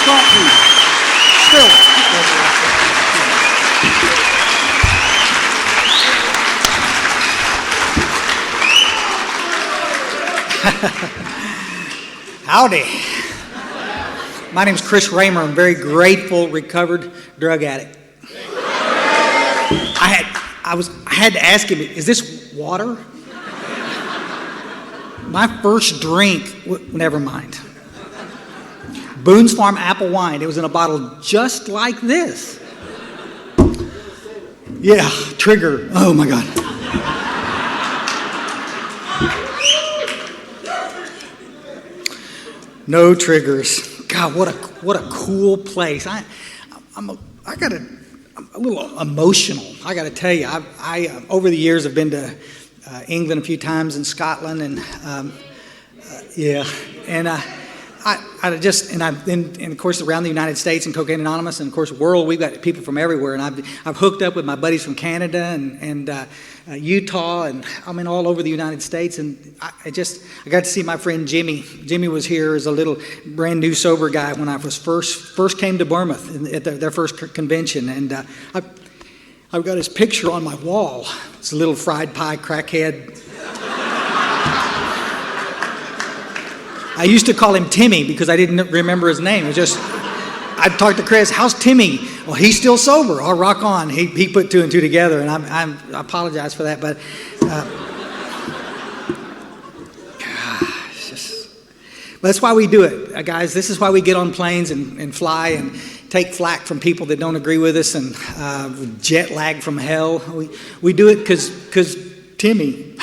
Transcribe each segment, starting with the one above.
start, please. Still. Howdy. My name's Chris Raymer. I'm a very grateful, recovered drug addict. I had to ask him, is this water? My first drink, never mind. Boone's Farm apple wine. It was in a bottle just like this. Yeah, trigger. Oh my God. No triggers. God, what a cool place. I'm a little emotional. I got to tell you, I over the years have been to England a few times and Scotland and yeah, and I've been, of course, around the United States and Cocaine Anonymous, and of course, world. We've got people from everywhere, and I've hooked up with my buddies from Canada and Utah, and I mean all over the United States. And I got to see my friend Jimmy. Jimmy was here as a little brand new sober guy when I was first came to Bournemouth at their first convention, and I've got his picture on my wall. It's a little fried pie crackhead. I used to call him Timmy because I didn't remember his name. It just, I'd talk to Chris, how's Timmy? Well, he's still sober. I'll rock on. He put two and two together, and I apologize for that, but that's why we do it, guys. This is why we get on planes and fly and take flack from people that don't agree with us and jet lag from hell. We do it because Timmy.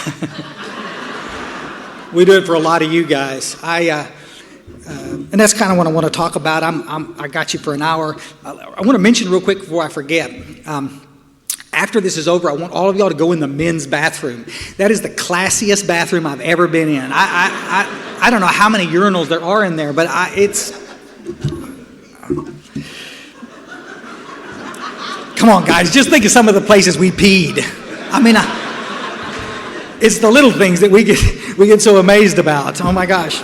We do it for a lot of you guys. And that's kind of what I want to talk about. I got you for an hour. I want to mention real quick before I forget. After this is over, I want all of y'all to go in the men's bathroom. That is the classiest bathroom I've ever been in. I don't know how many urinals there are in there, but it's. Come on, guys, just think of some of the places we peed. I mean, it's the little things that we get so amazed about. Oh my gosh.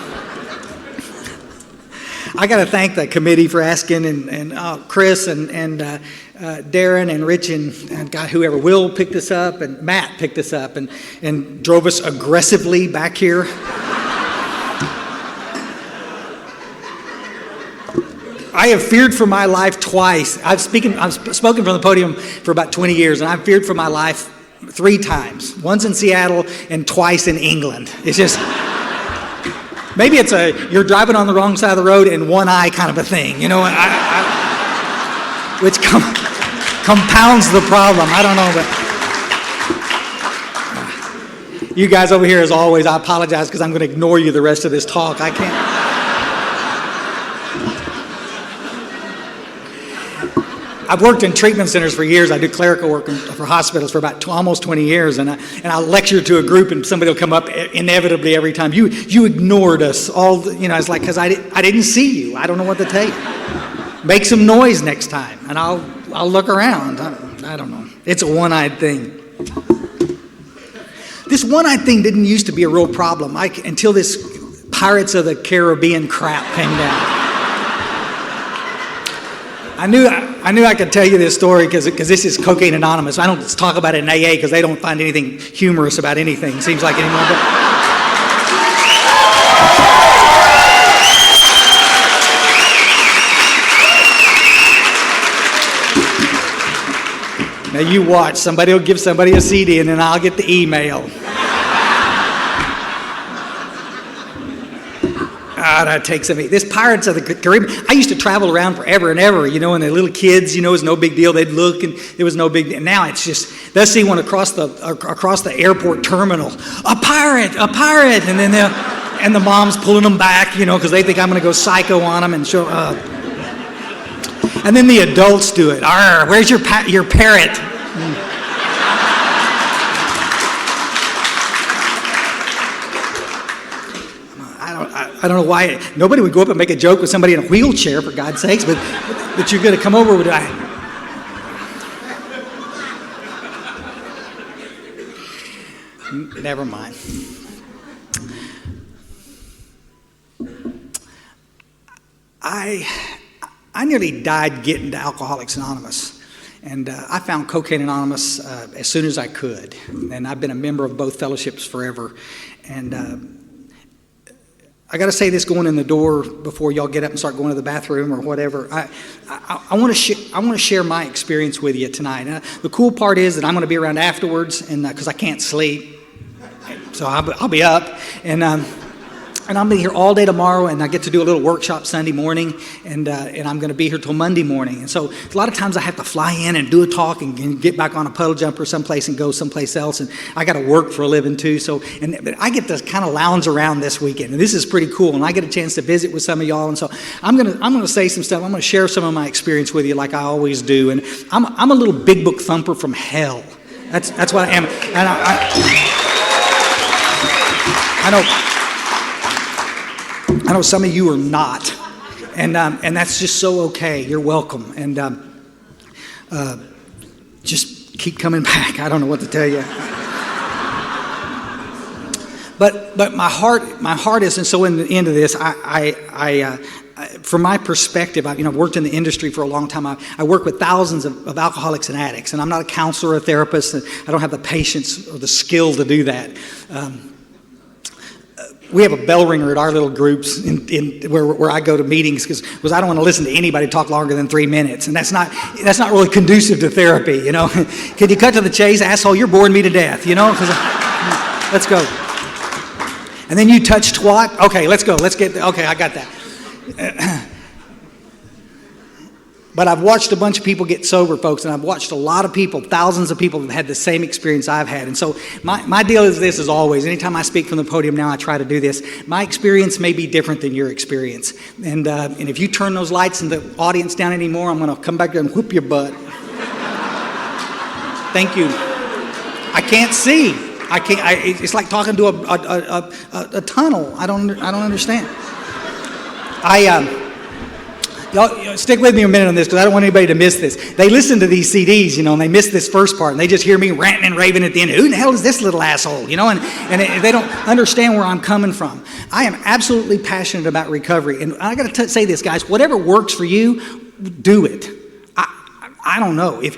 I got to thank the committee for asking, and Chris and Darren and Rich and God, whoever, Will picked this up, and Matt picked this up and drove us aggressively back here. I have feared for my life twice. I've spoken from the podium for about 20 years, and I've feared for my life 3 times. Once in Seattle and twice in England. It's just, maybe it's you're driving on the wrong side of the road and one eye kind of a thing, you know, which compounds the problem. I don't know, but you guys over here, as always, I apologize because I'm going to ignore you the rest of this talk. I can't. I've worked in treatment centers for years. I do clerical work for hospitals for about almost 20 years, and I lecture to a group, and somebody will come up inevitably every time. You ignored us all. You know, it's like, because I didn't see you. I don't know what to tell you. Make some noise next time, and I'll look around. I don't know. It's a one-eyed thing. This one-eyed thing didn't used to be a real problem until this Pirates of the Caribbean crap came down. I knew I could tell you this story because this is Cocaine Anonymous. I don't talk about it in AA because they don't find anything humorous about anything, seems like anymore. But now you watch. Somebody will give somebody a CD and then I'll get the email. That takes me. This Pirates of the Caribbean. I used to travel around forever and ever, you know, and the little kids, you know, it was no big deal. They'd look and it was no big deal. Now it's just, they'll see one across the airport terminal. A pirate, and then the mom's pulling them back, you know, because they think I'm going to go psycho on them and show. And then the adults do it. Arr, where's your parrot? I don't know why nobody would go up and make a joke with somebody in a wheelchair, for God's sakes, but you're going to come over with never mind. I nearly died getting to Alcoholics Anonymous. And I found Cocaine Anonymous as soon as I could. And I've been a member of both fellowships forever. And I got to say this going in the door before y'all get up and start going to the bathroom or whatever. I want to share my experience with you tonight. The cool part is that I'm going to be around afterwards, and because I can't sleep, so I'll be up, and I'll be here all day tomorrow, and I get to do a little workshop Sunday morning, and I'm going to be here till Monday morning. And so a lot of times I have to fly in and do a talk and get back on a puddle jumper someplace and go someplace else, and I got to work for a living too. But I get to kind of lounge around this weekend, and this is pretty cool. And I get a chance to visit with some of y'all, and so I'm gonna say some stuff. I'm gonna share some of my experience with you, like I always do. And I'm a little big book thumper from hell. That's what I am, and I know some of you are not, and that's just so okay. You're welcome, and just keep coming back. I don't know what to tell you, but my heart is, and so in the end of this, I from my perspective, I've worked in the industry for a long time. I work with thousands of alcoholics and addicts, and I'm not a counselor or a therapist, and I don't have the patience or the skill to do that. We have a bell ringer at our little groups where I go to meetings because I don't want to listen to anybody talk longer than 3 minutes, and that's not really conducive to therapy. Can you cut to the chase, asshole? You're boring me to death. Let's go. And then you touch twat. Okay, let's go. Okay, I got that. But I've watched a bunch of people get sober, folks, and I've watched a lot of people, thousands of people that have had the same experience I've had. And so my deal is this, as always. Anytime I speak from the podium now, I try to do this. My experience may be different than your experience. And if you turn those lights in the audience down anymore, I'm going to come back there and whoop your butt. Thank you. I can't see. It's like talking to a tunnel. I don't understand. Y'all stick with me a minute on this because I don't want anybody to miss this. They listen to these CDs, and they miss this first part, and they just hear me ranting and raving at the end. Who the hell is this little asshole? And they don't understand where I'm coming from. I am absolutely passionate about recovery, and I got to say this, guys. Whatever works for you, do it. I don't know if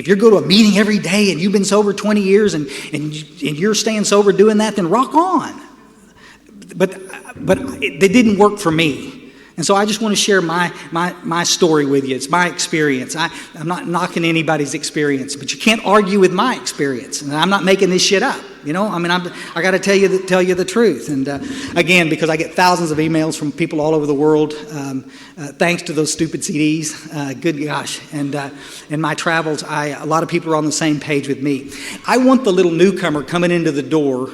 you go to a meeting every day and you've been sober 20 years and you're staying sober doing that, then rock on. But it didn't work for me. And so I just want to share my story with you. It's my experience. I'm not knocking anybody's experience, but you can't argue with my experience. And I'm not making this shit up. I got to tell you the truth. And again, because I get thousands of emails from people all over the world, thanks to those stupid CDs. Good gosh. And in my travels, a lot of people are on the same page with me. I want the little newcomer coming into the door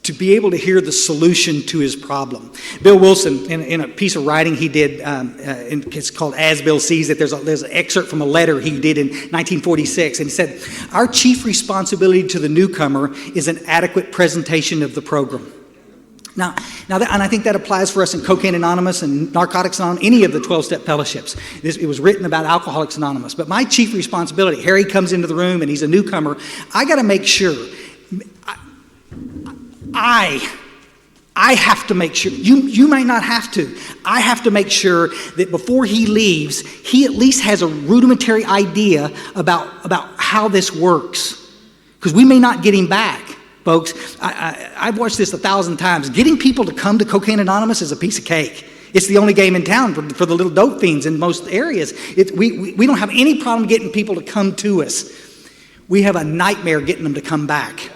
to be able to hear the solution to his problem. Bill Wilson, in a piece of writing he did, it's called As Bill Sees It, there's an excerpt from a letter he did in 1946, and he said, "Our chief responsibility to the newcomer is an adequate presentation of the program." Now, and I think that applies for us in Cocaine Anonymous and Narcotics Anonymous, any of the 12-step fellowships. It was written about Alcoholics Anonymous. But my chief responsibility, Harry comes into the room and he's a newcomer, I got to make sure, I have to make sure, you might not have to, I have to make sure that before he leaves, he at least has a rudimentary idea about how this works. Because we may not get him back, folks. I've watched this 1,000 times. Getting people to come to Cocaine Anonymous is a piece of cake. It's the only game in town for the little dope fiends in most areas. We don't have any problem getting people to come to us. We have a nightmare getting them to come back.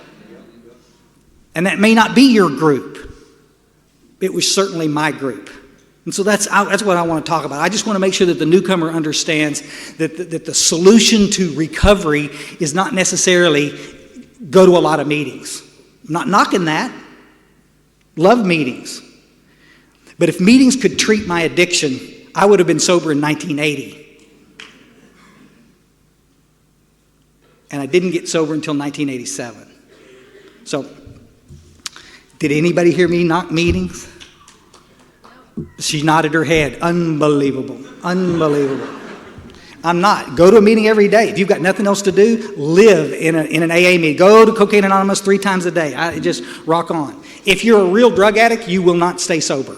And that may not be your group. It was certainly my group. And so that's what I want to talk about. I just want to make sure that the newcomer understands that the solution to recovery is not necessarily go to a lot of meetings. I'm not knocking that. Love meetings. But if meetings could treat my addiction, I would have been sober in 1980. And I didn't get sober until 1987. So, did anybody hear me knock meetings? She nodded her head. Unbelievable. Unbelievable. I'm not. Go to a meeting every day. If you've got nothing else to do, live in an AA meeting. Go to Cocaine Anonymous 3 times a day. Just rock on. If you're a real drug addict, you will not stay sober.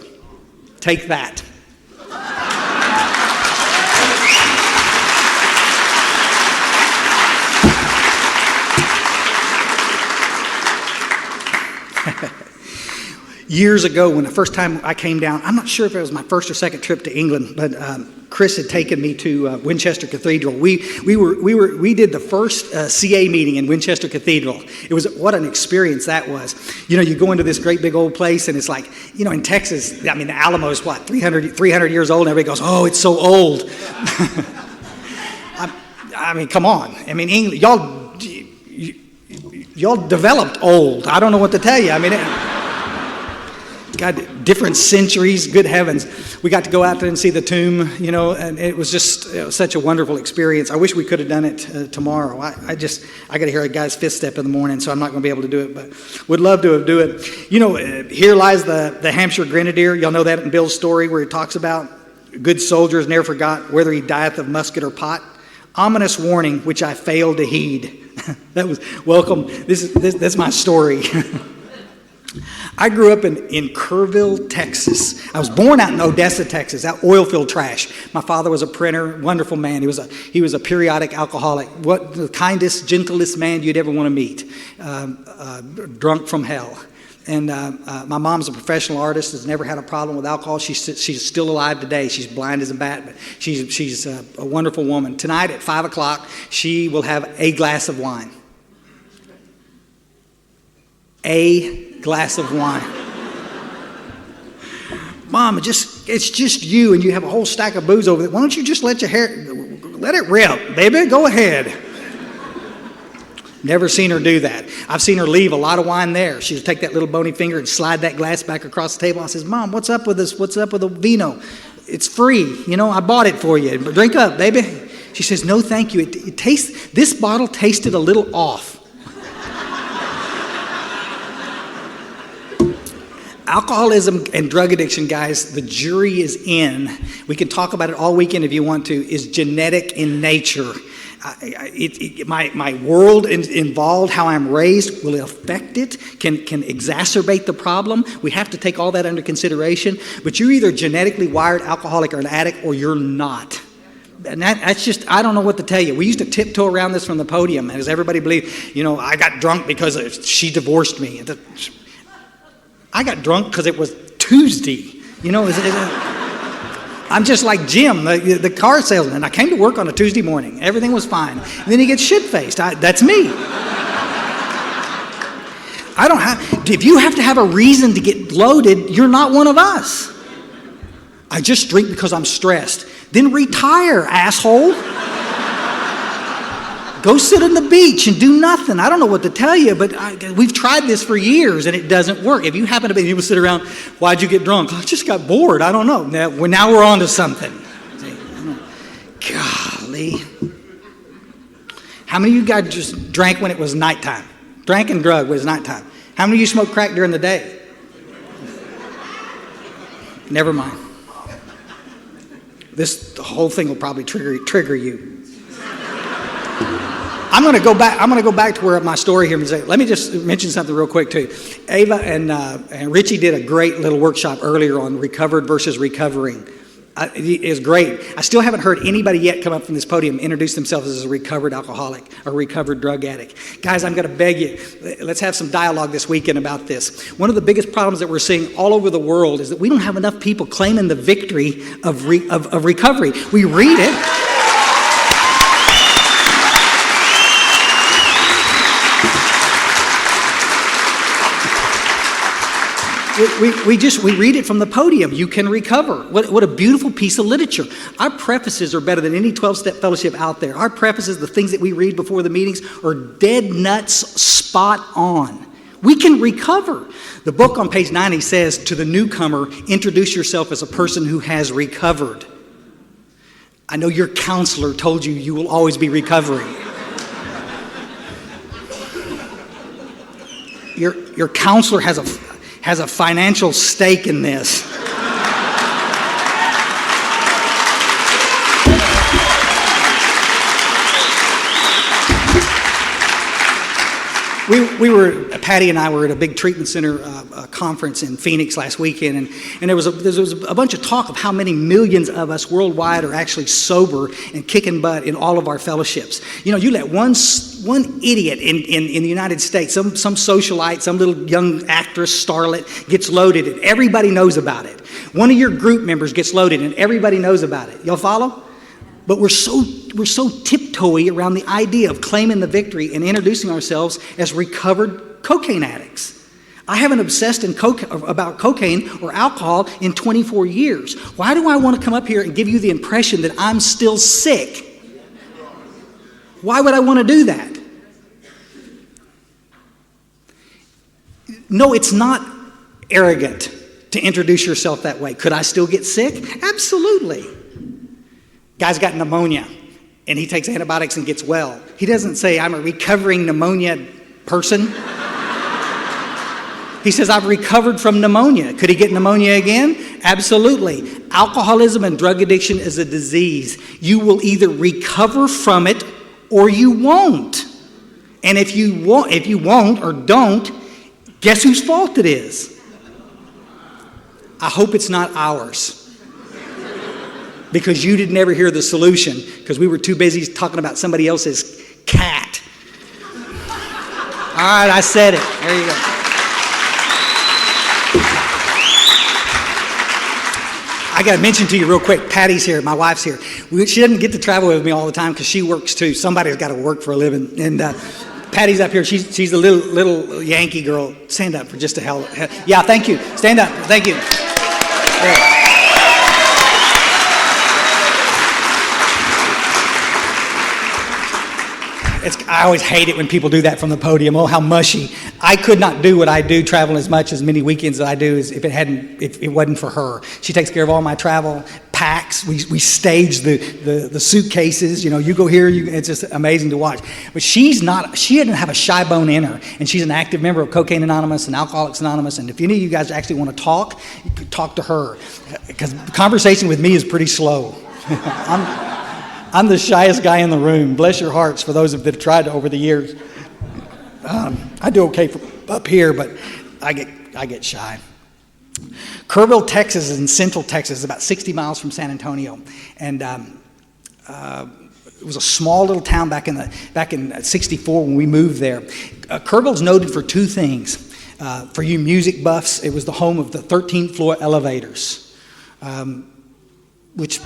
Take that. years ago when the first time I came down, I'm not sure if it was my first or second trip to England, but Chris had taken me to Winchester Cathedral. We did the first CA meeting in Winchester Cathedral. It was, what an experience that was. You know, you go into this great big old place, and it's like, you know, in Texas, I mean, the Alamo is what, 300 years old, and everybody goes, oh, it's so old. I mean, come on. I mean, England, y'all developed old. I don't know what to tell you. I mean, God, different centuries, good heavens. We got to go out there and see the tomb, you know, and it was just such a wonderful experience. I wish we could have done it tomorrow. I got to hear a guy's fist step in the morning, so I'm not going to be able to do it, but would love to do it. You know, here lies the Hampshire Grenadier. Y'all know that in Bill's story where he talks about good soldiers never forgot whether he dieth of musket or pot. Ominous warning, which I failed to heed. That was welcome. That's my story. I grew up in Kerrville, Texas. I was born out in Odessa, Texas, out oil field trash. My father was a printer, wonderful man. He was a periodic alcoholic. What the kindest, gentlest man you'd ever want to meet. Drunk from hell. And my mom's a professional artist, has never had a problem with alcohol. She's still alive today. She's blind as a bat, but she's a wonderful woman. Tonight at 5 o'clock, she will have a glass of wine. A glass of wine. Mom, it's just you, and you have a whole stack of booze over there. Why don't you just let it rip, baby? Go ahead. Never seen her do that. I've seen her leave a lot of wine there. She'd take that little bony finger and slide that glass back across the table. I says, Mom, what's up with this? What's up with the vino? It's free. You know, I bought it for you. Drink up, baby. She says, no, thank you. This bottle tasted a little off. Alcoholism and drug addiction, guys, the jury is in. We can talk about it all weekend if you want to, is genetic in nature. My world involved, how I'm raised, will it affect it? Can exacerbate the problem? We have to take all that under consideration. But you're either genetically wired alcoholic or an addict, or you're not. And that's just, I don't know what to tell you. We used to tiptoe around this from the podium, as everybody believed, you know, I got drunk because she divorced me. I got drunk because it was Tuesday. You know, I'm just like Jim, the car salesman. I came to work on a Tuesday morning. Everything was fine. And then he gets shit-faced. That's me. If you have to have a reason to get loaded, you're not one of us. I just drink because I'm stressed. Then retire, asshole. Go sit on the beach and do nothing. I don't know what to tell you, but we've tried this for years and it doesn't work. If you happen to be, people sit around, why'd you get drunk? I just got bored. I don't know. Now we're on to something. Golly. How many of you guys just drank when it was nighttime? Drank and drug when it was nighttime. How many of you smoke crack during the day? Never mind. The whole thing will probably trigger you. I'm going to go back to where my story here. Let me just mention something real quick too. Ava and Richie did a great little workshop earlier on recovered versus recovering. It is great. I still haven't heard anybody yet come up from this podium and introduce themselves as a recovered alcoholic or recovered drug addict. Guys, I'm going to beg you, let's have some dialogue this weekend about this. One of the biggest problems that we're seeing all over the world is that we don't have enough people claiming the victory of recovery. We read it. We read it from the podium. You can recover. What a beautiful piece of literature. Our prefaces are better than any 12-step fellowship out there. Our prefaces, the things that we read before the meetings, are dead nuts, spot on. We can recover. The book on page 90 says, to the newcomer, introduce yourself as a person who has recovered. I know your counselor told you you will always be recovering. Your counselor has a financial stake in this. we were, Patty and I were at a big treatment center conference in Phoenix last weekend, and there was a bunch of talk of how many millions of us worldwide are actually sober and kicking butt in all of our fellowships. You know, you let one idiot in the United States, some socialite, some little young actress, starlet, gets loaded, and everybody knows about it. One of your group members gets loaded, and everybody knows about it. Y'all follow? But we're so tiptoey around the idea of claiming the victory and introducing ourselves as recovered cocaine addicts. I haven't obsessed about cocaine or alcohol in 24 years. Why do I want to come up here and give you the impression that I'm still sick? Why would I want to do that? No, it's not arrogant to introduce yourself that way. Could I still get sick? Absolutely. Guy's got pneumonia, and he takes antibiotics and gets well. He doesn't say, I'm a recovering pneumonia person. He says, I've recovered from pneumonia. Could he get pneumonia again? Absolutely. Alcoholism and drug addiction is a disease. You will either recover from it or you won't. And if you won't or don't, guess whose fault it is? I hope it's not ours. Because you didn't ever hear the solution, because we were too busy talking about somebody else's cat. All right, I said it. There you go. I got to mention to you real quick, Patty's here, my wife's here. She doesn't get to travel with me all the time because she works too. Somebody's got to work for a living. And Patty's up here. She's a little Yankee girl. Stand up for just a hell. Yeah, thank you. Stand up. Thank you. Yeah. I always hate it when people do that from the podium. Oh, how mushy. I could not do what I do, travel as much as many weekends that I do, if it wasn't for her. She takes care of all my travel packs. We stage the suitcases. You know, you go here, it's just amazing to watch. But she doesn't have a shy bone in her, and she's an active member of Cocaine Anonymous and Alcoholics Anonymous. And if any of you guys actually want to talk, you can talk to her, because the conversation with me is pretty slow. I'm the shyest guy in the room. Bless your hearts for those that have tried over the years. I do okay up here, but I get shy. Kerrville, Texas is in central Texas, about 60 miles from San Antonio. And it was a small little town back in '64 when we moved there. Kerrville's noted for two things. For you music buffs, it was the home of the 13th floor elevators, which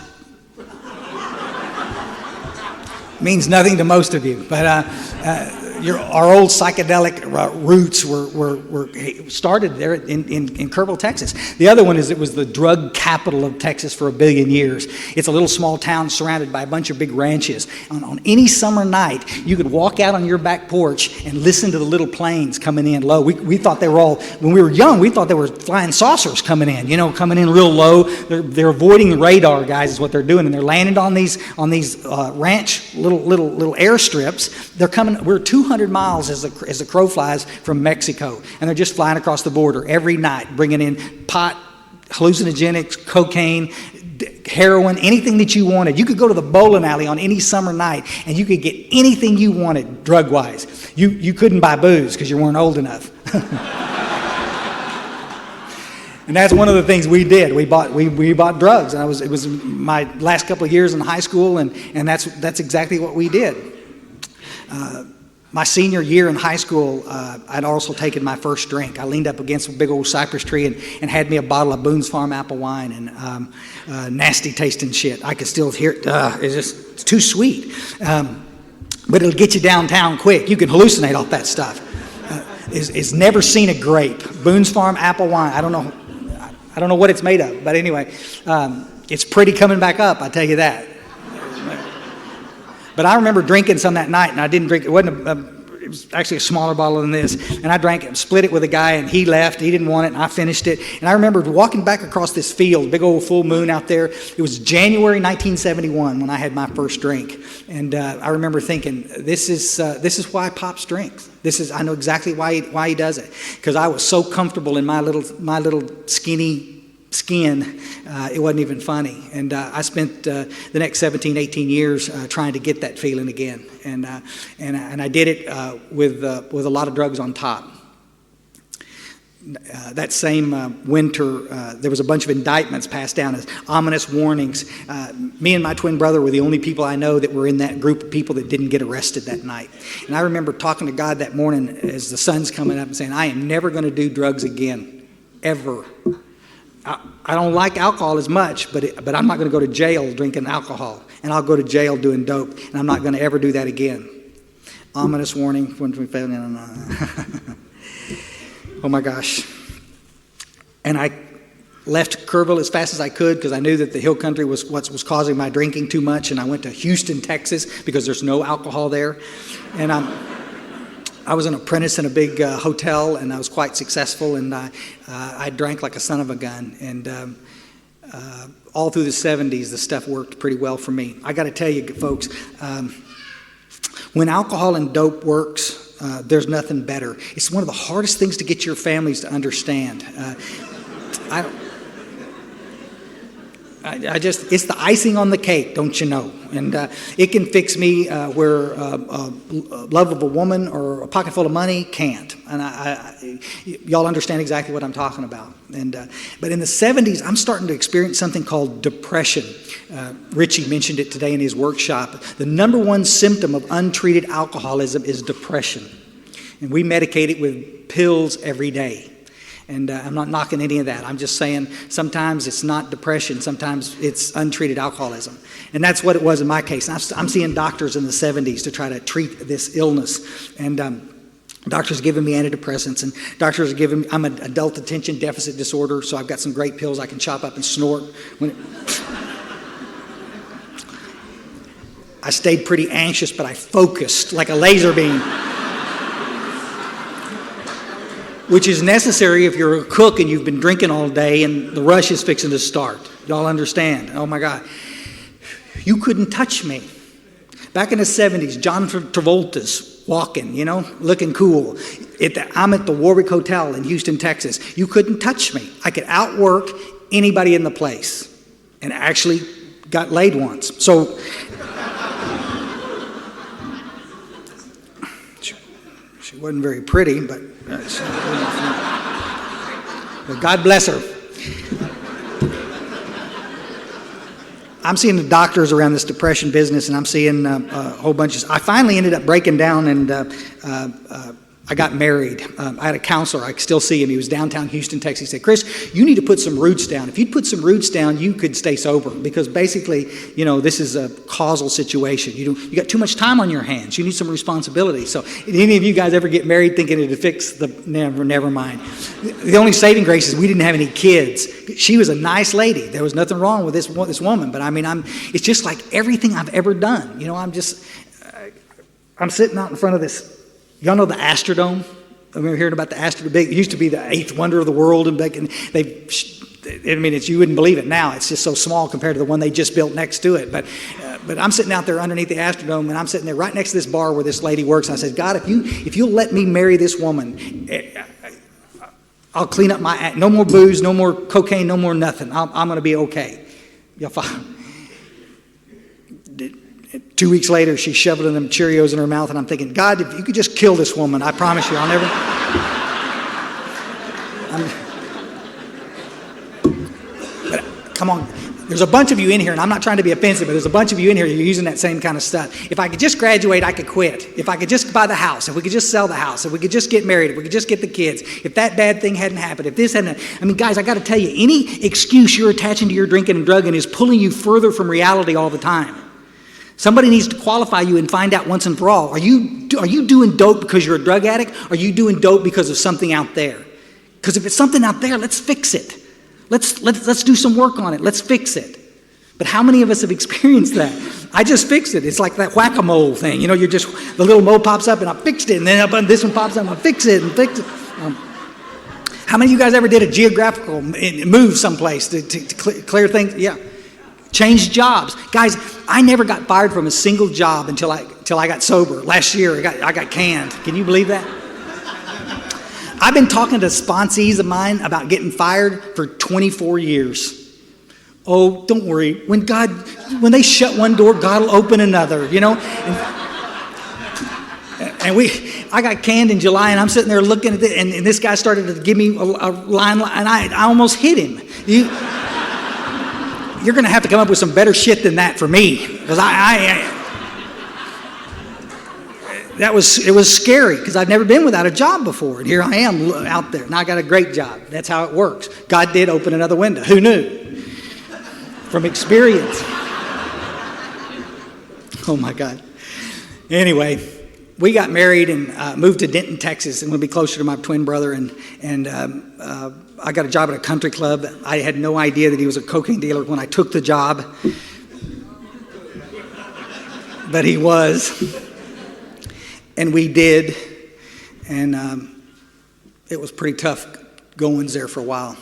means nothing to most of you, but our old psychedelic roots were started there in Kerrville, Texas. The other one is it was the drug capital of Texas for 1 billion years. It's a little small town surrounded by a bunch of big ranches. On any summer night, you could walk out on your back porch and listen to the little planes coming in low. We thought they were all, when we were young, we thought they were flying saucers coming in real low. They're avoiding radar, guys, is what they're doing, and they're landing on these ranch little airstrips. They're coming. We're 200 miles as the crow flies from Mexico, and they're just flying across the border every night, bringing in pot, hallucinogenics, cocaine, heroin, anything that you wanted. You could go to the bowling alley on any summer night, and you could get anything you wanted drug-wise. You couldn't buy booze because you weren't old enough. And that's one of the things we did. We bought drugs. And it was my last couple of years in high school, and that's exactly what we did. My senior year in high school, I'd also taken my first drink. I leaned up against a big old cypress tree and had me a bottle of Boone's Farm apple wine, and nasty tasting shit. I could still hear it. It's too sweet. But it'll get you downtown quick. You can hallucinate off that stuff. It's never seen a grape. Boone's Farm apple wine. I don't know what it's made of, but anyway, it's pretty coming back up, I tell you that. But I remember drinking some that night, and I didn't drink. It was actually a smaller bottle than this, and I drank it and split it with a guy, and he left. He didn't want it, and I finished it. And I remember walking back across this field, big old full moon out there. It was January 1971 when I had my first drink, and I remember thinking, this is why Pops drinks. I know exactly why he does it, because I was so comfortable in my little skinny skin, it wasn't even funny. And I spent the next 17, 18 years trying to get that feeling again. And I did it with a lot of drugs on top. That same winter, there was a bunch of indictments passed down as ominous warnings. Me and my twin brother were the only people I know that were in that group of people that didn't get arrested that night. And I remember talking to God that morning as the sun's coming up and saying, I am never going to do drugs again, ever. I don't like alcohol as much, but I'm not going to go to jail drinking alcohol. And I'll go to jail doing dope, and I'm not going to ever do that again. Ominous warning when we failed. Oh my gosh. And I left Kerrville as fast as I could because I knew that the hill country was what was causing my drinking too much. And I went to Houston, Texas because there's no alcohol there. And I was an apprentice in a big hotel, and I was quite successful. And I drank like a son of a gun. And all through the 70s, the stuff worked pretty well for me. I got to tell you, folks, when alcohol and dope works, there's nothing better. It's one of the hardest things to get your families to understand. It's the icing on the cake, don't you know? And it can fix me where love of a woman or a pocket full of money can't. And y'all understand exactly what I'm talking about. And but in the 70s, I'm starting to experience something called depression. Richie mentioned it today in his workshop. The number one symptom of untreated alcoholism is depression. And we medicate it with pills every day. And I'm not knocking any of that. I'm just saying sometimes it's not depression. Sometimes it's untreated alcoholism. And that's what it was in my case. I'm seeing doctors in the 70s to try to treat this illness. And doctors are giving me antidepressants. And doctors are giving me, I'm an adult attention deficit disorder, so I've got some great pills I can chop up and snort. I stayed pretty anxious, but I focused like a laser beam. Which is necessary if you're a cook and you've been drinking all day and the rush is fixing to start. Y'all understand? Oh my God. You couldn't touch me. Back in the 70s, John Travolta's walking, looking cool. I'm at the Warwick Hotel in Houston, Texas. You couldn't touch me. I could outwork anybody in the place. And actually got laid once. So she wasn't very pretty, but God bless her. I'm seeing the doctors around this depression business, and I'm seeing a whole bunch of... I finally ended up breaking down, and I got married. I had a counselor. I still see him. He was downtown Houston, Texas. He said, Chris, you need to put some roots down. If you'd put some roots down, you could stay sober, because basically, this is a causal situation. You got too much time on your hands. You need some responsibility. So did any of you guys ever get married thinking it'd fix the... Never mind. The only saving grace is we didn't have any kids. She was a nice lady. There was nothing wrong with this woman, but it's just like everything I've ever done. I'm sitting out in front of this... Y'all know the Astrodome? I remember hearing about the Astrodome. It used to be the eighth wonder of the world, and you wouldn't believe it now. It's just so small compared to the one they just built next to it. But I'm sitting out there underneath the Astrodome, and I'm sitting there right next to this bar where this lady works. And I said, God, if you'll let me marry this woman, I'll clean up my act. No more booze, no more cocaine, no more nothing. I'm going to be okay. Y'all follow? 2 weeks later, she's shoveling them Cheerios in her mouth, and I'm thinking, God, if you could just kill this woman, I promise you, I'll never... But, come on. There's a bunch of you in here, and I'm not trying to be offensive, but there's a bunch of you in here, you're using that same kind of stuff. If I could just graduate, I could quit. If I could just buy the house, if we could just sell the house, if we could just get married, if we could just get the kids, if that bad thing hadn't happened, if this hadn't... guys, I got to tell you, any excuse you're attaching to your drinking and drugging is pulling you further from reality all the time. Somebody needs to qualify you and find out once and for all. Are you doing dope because you're a drug addict? Or are you doing dope because of something out there? Because if it's something out there, let's fix it. Let's do some work on it. Let's fix it. But how many of us have experienced that? I just fixed it. It's like that whack-a-mole thing. You're just, the little mole pops up and I fixed it. And then this one pops up and I fix it and fix it. How many of you guys ever did a geographical move someplace to clear things? Yeah. Change jobs. Guys, I never got fired from a single job until I got sober. Last year, I got canned. Can you believe that? I've been talking to sponsees of mine about getting fired for 24 years. Oh, don't worry. When they shut one door, God will open another, you know? And I got canned in July, and I'm sitting there looking at it, and this guy started to give me a line, and I almost hit him. You're going to have to come up with some better shit than that for me, because it was scary, because I've never been without a job before, and here I am out there. Now I got a great job. That's how it works. God did open another window. Who knew? From experience. Oh my God. Anyway, we got married and moved to Denton, Texas, and we'll be closer to my twin brother. And I got a job at a country club. I had no idea that he was a cocaine dealer when I took the job, but he was. And we did, and it was pretty tough goings there for a while.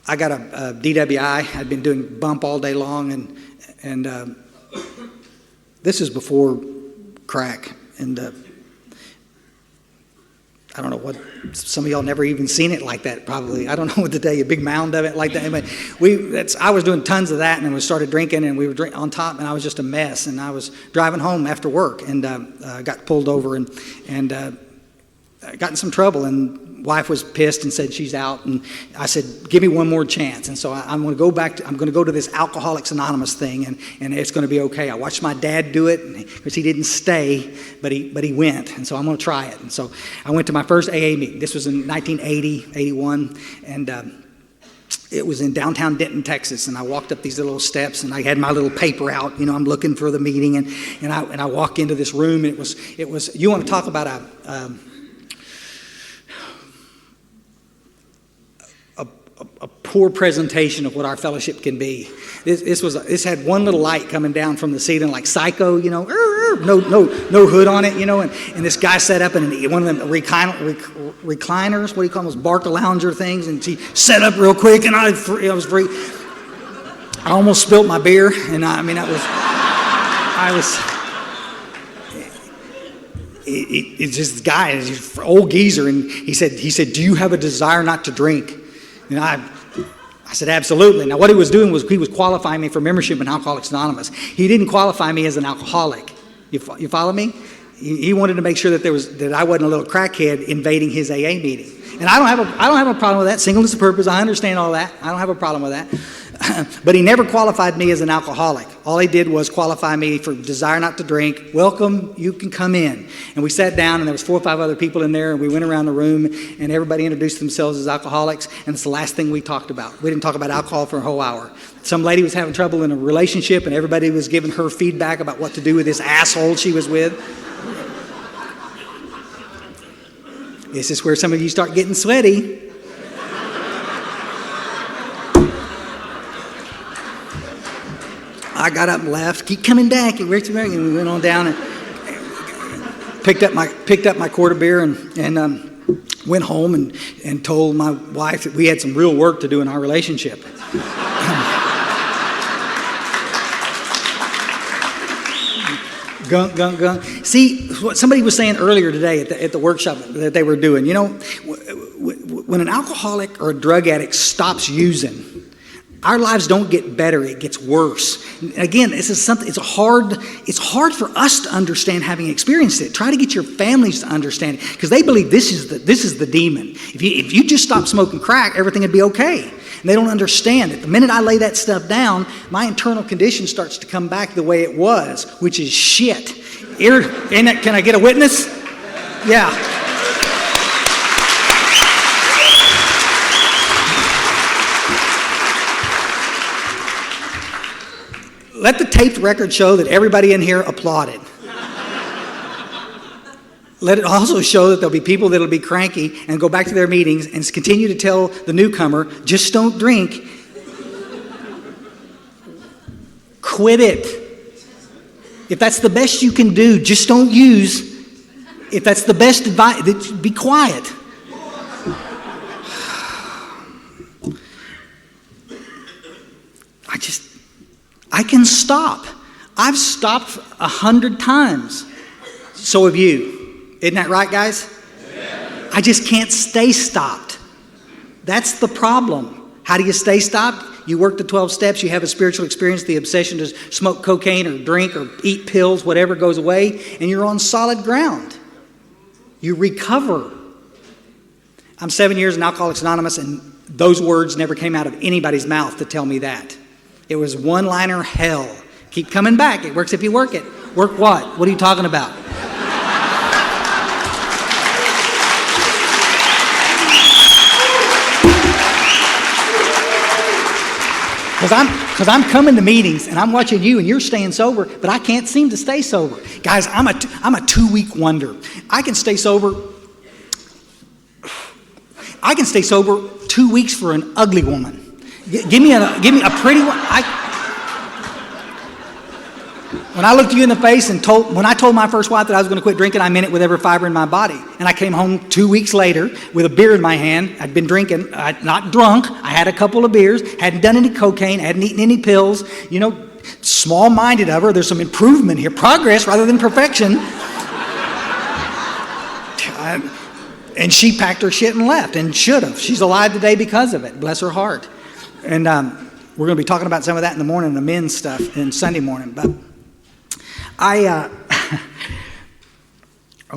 I got a DWI. I'd been doing bump all day long, and this is before crack. And I don't know what, some of y'all never even seen it like that probably. I don't know what to tell you, a big mound of it like that. Anyway, I was doing tons of that, and then we started drinking, and we were on top, and I was just a mess. And I was driving home after work, and got pulled over, and I got in some trouble, and wife was pissed and said she's out, and I said, give me one more chance. And so I'm going to go I'm going to go to this Alcoholics Anonymous thing, and it's going to be okay. I watched my dad do it, because he didn't stay, but he went, and so I'm going to try it. And so I went to my first AA meeting. This was in 1980, 81, and it was in downtown Denton, Texas, and I walked up these little steps, and I had my little paper out, you know, I'm looking for the meeting, and I walk into this room, and it was you want to talk about a poor presentation of what our fellowship can be. This had one little light coming down from the ceiling like Psycho, you know, no hood on it, you know, and this guy sat up in one of them recliners, what do you call those, Barca-lounger things, and he sat up real quick, and I was free. I almost spilled my beer, and it's just this guy, he's an old geezer, and he said, do you have a desire not to drink? And I said, absolutely. Now, what he was doing was he was qualifying me for membership in Alcoholics Anonymous. He didn't qualify me as an alcoholic. You follow me? He wanted to make sure that I wasn't a little crackhead invading his AA meeting. And I don't have a problem with that. Singleness of purpose, I understand all that. I don't have a problem with that. But he never qualified me as an alcoholic. All he did was qualify me for desire not to drink. Welcome, you can come in. And we sat down, and there was 4 or 5 other people in there, and we went around the room, and everybody introduced themselves as alcoholics, and it's the last thing we talked about. We didn't talk about alcohol for a whole hour. Some lady was having trouble in a relationship, and everybody was giving her feedback about what to do with this asshole she was with. This is where some of you start getting sweaty. I got up and left. Keep coming back. And we went on down and picked up my quart of beer and went home and told my wife that we had some real work to do in our relationship. Gunk. See, what somebody was saying earlier today at the workshop that they were doing, you know, when an alcoholic or a drug addict stops using, our lives don't get better, it gets worse. Again, this is something, it's hard for us to understand having experienced it. Try to get your families to understand it, because they believe this is the demon. If you just stop smoking crack, everything would be okay. And they don't understand it. The minute I lay that stuff down, my internal condition starts to come back the way it was, which is shit. Can I get a witness? Yeah. Let the taped record show that everybody in here applauded. Let it also show that there'll be people that'll be cranky and go back to their meetings and continue to tell the newcomer, just don't drink. Quit it. If that's the best you can do, just don't use. If that's the best advice, be quiet. I can stop. I've stopped 100 times. So have you. Isn't that right, guys? Yeah. I just can't stay stopped. That's the problem. How do you stay stopped? You work the 12 steps, you have a spiritual experience, the obsession to smoke cocaine or drink or eat pills, whatever goes away, and you're on solid ground. You recover. I'm 7 years in Alcoholics Anonymous, and those words never came out of anybody's mouth to tell me that. It was one-liner hell. Keep coming back. It works if you work it. Work what? What are you talking about? Because I'm coming to meetings and I'm watching you and you're staying sober, but I can't seem to stay sober. Guys, I'm a 2-week wonder. I can stay sober 2 weeks for an ugly woman. Give me a pretty one. When I looked you in the face and when I told my first wife that I was going to quit drinking, I meant it with every fiber in my body. And I came home 2 weeks later with a beer in my hand. I'd been drinking, not drunk. I had a couple of beers, hadn't done any cocaine, hadn't eaten any pills. You know, small-minded of her. There's some improvement here, progress rather than perfection. And she packed her shit and left, and should have. She's alive today because of it. Bless her heart. And we're going to be talking about some of that in the morning, the men's stuff, and Sunday morning. But oh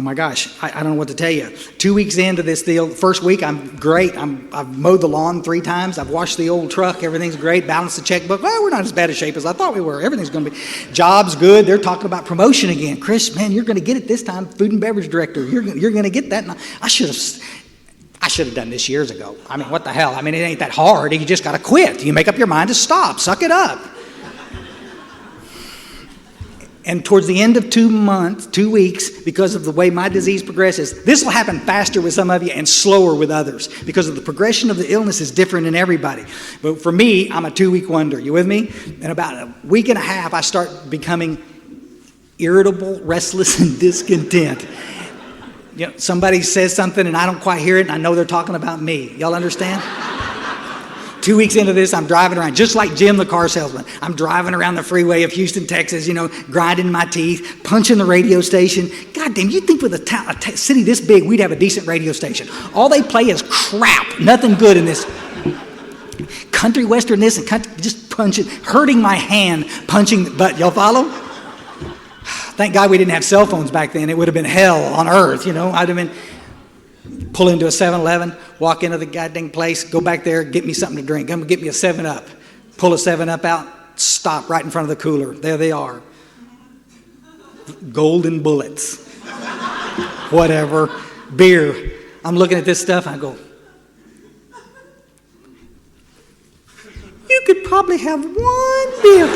my gosh, I don't know what to tell you. 2 weeks into this deal, first week I'm great. I've mowed the lawn 3 times. I've washed the old truck. Everything's great. Balanced the checkbook. Well, we're not as bad a shape as I thought we were. Everything's going to be. Job's good. They're talking about promotion again. Chris, man, you're going to get it this time. Food and beverage director. You're going to get that. And I should have done this years ago. I mean, what the hell? I mean, it ain't that hard. You just got to quit. You make up your mind to stop. Suck it up. And towards the end of 2 weeks, because of the way my disease progresses, this will happen faster with some of you and slower with others because of the progression of the illness is different in everybody. But for me, I'm a 2-week wonder. You with me? In about a week and a half, I start becoming irritable, restless, and discontent. You know, somebody says something and I don't quite hear it, and I know they're talking about me. Y'all understand? 2 weeks into this, I'm driving around, just like Jim, the car salesman. I'm driving around the freeway of Houston, Texas, grinding my teeth, punching the radio station. God damn, you'd think with a city this big, we'd have a decent radio station. All they play is crap, nothing good in this. Country western this and country, just punching, hurting my hand, punching the butt. Y'all follow? Thank God we didn't have cell phones back then. It would have been hell on earth, I'd have been... Pull into a 7-Eleven, walk into the goddamn place, go back there, get me something to drink. Come get me a 7-Up. Pull a 7-Up out, stop right in front of the cooler. There they are. Golden bullets. Whatever. Beer. I'm looking at this stuff, and I go, you could probably have one beer.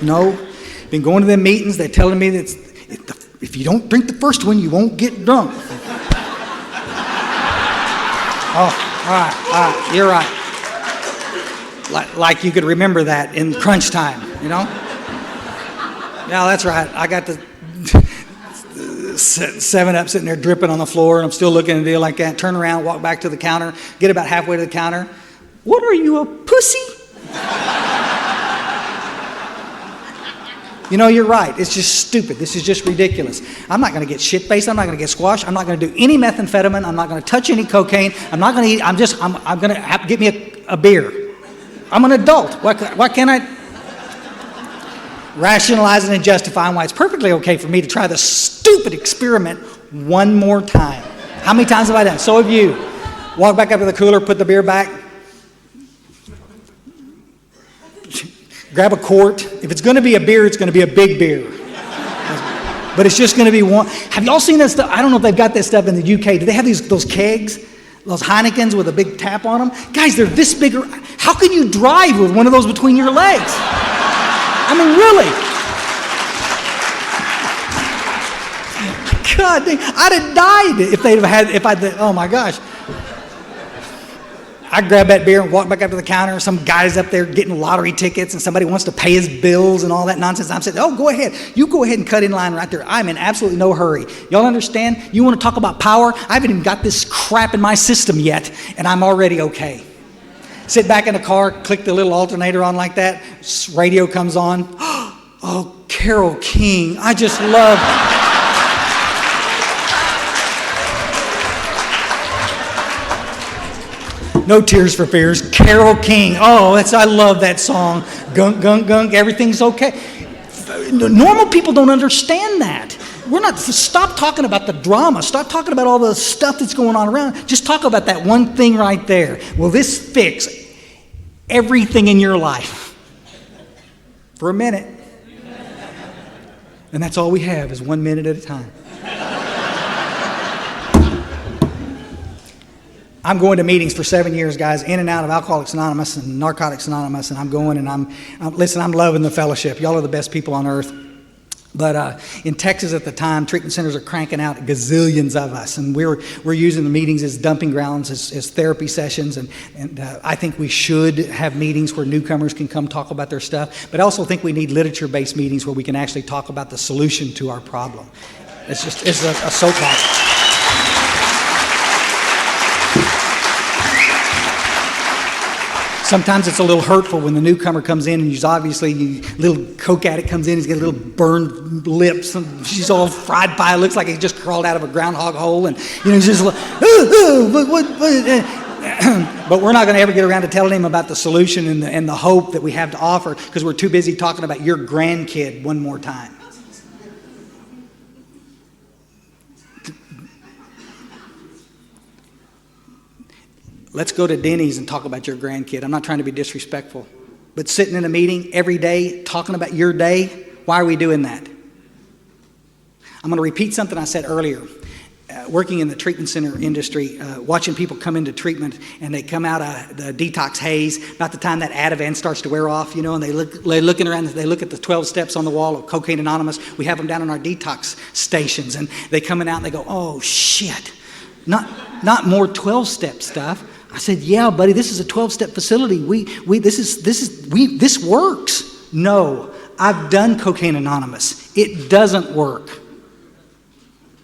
No. Been going to them meetings, they're telling me that if you don't drink the first one, you won't get drunk. Oh, all right, you're right. Like you could remember that in crunch time, Yeah, that's right. I got the 7-Up sitting there dripping on the floor, and I'm still looking at a deal like that. Turn around, walk back to the counter, get about halfway to the counter. What are you, a pussy? You're right. It's just stupid. This is just ridiculous. I'm not going to get shit-faced. I'm not going to get squashed. I'm not going to do any methamphetamine. I'm not going to touch any cocaine. I'm not going to eat. I'm going to get me a beer. I'm an adult. Why can't I? Rationalizing and justifying why it's perfectly okay for me to try this stupid experiment one more time. How many times have I done it? So have you. Walk back up to the cooler, put the beer back. Grab a quart. If it's going to be a beer, it's going to be a big beer. But it's just going to be one. Have y'all seen that stuff? I don't know if they've got that stuff in the UK. Do they have those kegs? Those Heinekens with a big tap on them? Guys, they're this big. How can you drive with one of those between your legs? I mean, really. God dang, I'd have died oh my gosh. I grab that beer and walk back up to the counter. Some guy's up there getting lottery tickets and somebody wants to pay his bills and all that nonsense. I'm saying, oh, go ahead. You go ahead and cut in line right there. I'm in absolutely no hurry. Y'all understand? You want to talk about power? I haven't even got this crap in my system yet, and I'm already okay. Sit back in the car, click the little alternator on like that. Radio comes on. Oh, Carole King. I just love... No Tears for Fears. Carole King. Oh, I love that song. Gunk, gunk, gunk. Everything's okay. Normal people don't understand that. Stop talking about the drama. Stop talking about all the stuff that's going on around. Just talk about that one thing right there. Will this fix everything in your life? For a minute. And that's all we have is 1 minute at a time. I'm going to meetings for 7 years, guys, in and out of Alcoholics Anonymous and Narcotics Anonymous, and I'm going and I'm loving the fellowship. Y'all are the best people on earth. But in Texas at the time, treatment centers are cranking out gazillions of us, and we're using the meetings as dumping grounds, as therapy sessions, and I think we should have meetings where newcomers can come talk about their stuff. But I also think we need literature-based meetings where we can actually talk about the solution to our problem. It's a soapbox. Sometimes it's a little hurtful when the newcomer comes in and little coke addict comes in, he's got little burned lips, and she's all fried pie, looks like he just crawled out of a groundhog hole, and he's just like, but we're not going to ever get around to telling him about the solution and the hope that we have to offer because we're too busy talking about your grandkid one more time. Let's go to Denny's and talk about your grandkid. I'm not trying to be disrespectful. But sitting in a meeting every day, talking about your day, why are we doing that? I'm going to repeat something I said earlier. Working in the treatment center industry, watching people come into treatment and they come out of the detox haze, about the time that Ativan starts to wear off, and they're looking around, they look at the 12 steps on the wall of Cocaine Anonymous. We have them down in our detox stations, and they coming out and they go, oh shit, not more 12-step stuff. I said, yeah, buddy, this is a 12-step facility. This works. No, I've done Cocaine Anonymous. It doesn't work.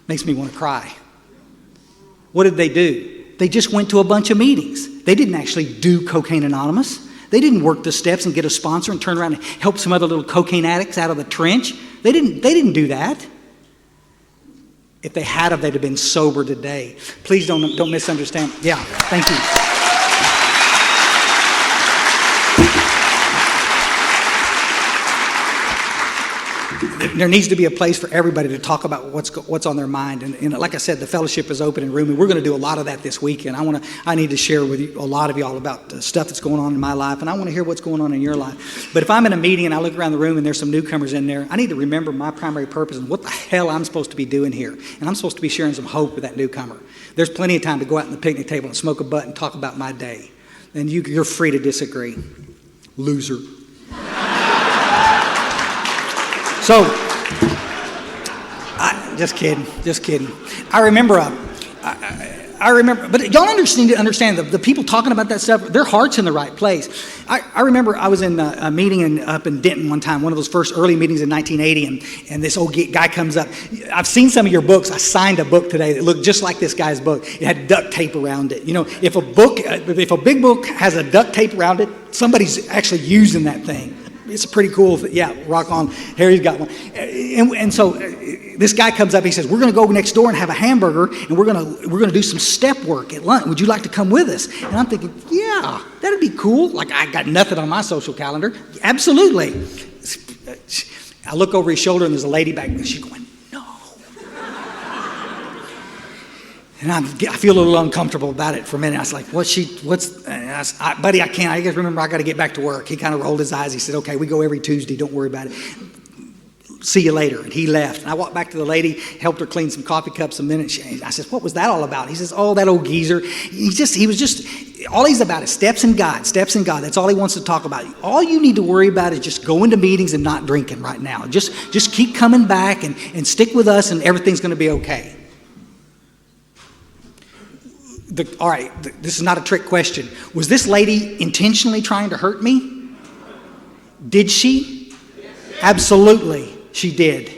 Makes me want to cry. What did they do? They just went to a bunch of meetings. They didn't actually do Cocaine Anonymous. They didn't work the steps and get a sponsor and turn around and help some other little cocaine addicts out of the trench. They didn't do that. If they had, they'd have been sober today. Please don't misunderstand. Yeah, thank you. There needs to be a place for everybody to talk about what's on their mind. And like I said, the fellowship is open and roomy. We're going to do a lot of that this weekend. I need to share with you, a lot of y'all about the stuff that's going on in my life, and I want to hear what's going on in your life. But if I'm in a meeting and I look around the room and there's some newcomers in there, I need to remember my primary purpose and what the hell I'm supposed to be doing here. And I'm supposed to be sharing some hope with that newcomer. There's plenty of time to go out on the picnic table and smoke a butt and talk about my day. And you're free to disagree. Loser. So, just kidding. I remember, but y'all understand the people talking about that stuff, their heart's in the right place. I remember I was in a meeting up in Denton one time, one of those first early meetings in 1980, and this old guy comes up. I've seen some of your books. I signed a book today that looked just like this guy's book. It had duct tape around it. If a big book has a duct tape around it, somebody's actually using that thing. It's a pretty cool thing. Yeah, rock on. Harry's got one. And so this guy comes up. He says, we're going to go next door and have a hamburger, and we're going to do some step work at lunch. Would you like to come with us? And I'm thinking, yeah, that'd be cool. Like, I got nothing on my social calendar. Absolutely. I look over his shoulder, and there's a lady back there. She's going, no. And I feel a little uncomfortable about it for a minute. I was like, buddy, I can't. I just remember I got to get back to work. He kind of rolled his eyes. He said, okay, we go every Tuesday. Don't worry about it. See you later. And he left. And I walked back to the lady, helped her clean some coffee cups a minute. I said, what was that all about? He says, oh, that old geezer. All he's about is steps in God. That's all he wants to talk about. All you need to worry about is just going to meetings and not drinking right now. Just keep coming back and stick with us, and everything's going to be okay. All right, this is not a trick question. Was this lady intentionally trying to hurt me? Did she? Absolutely, she did.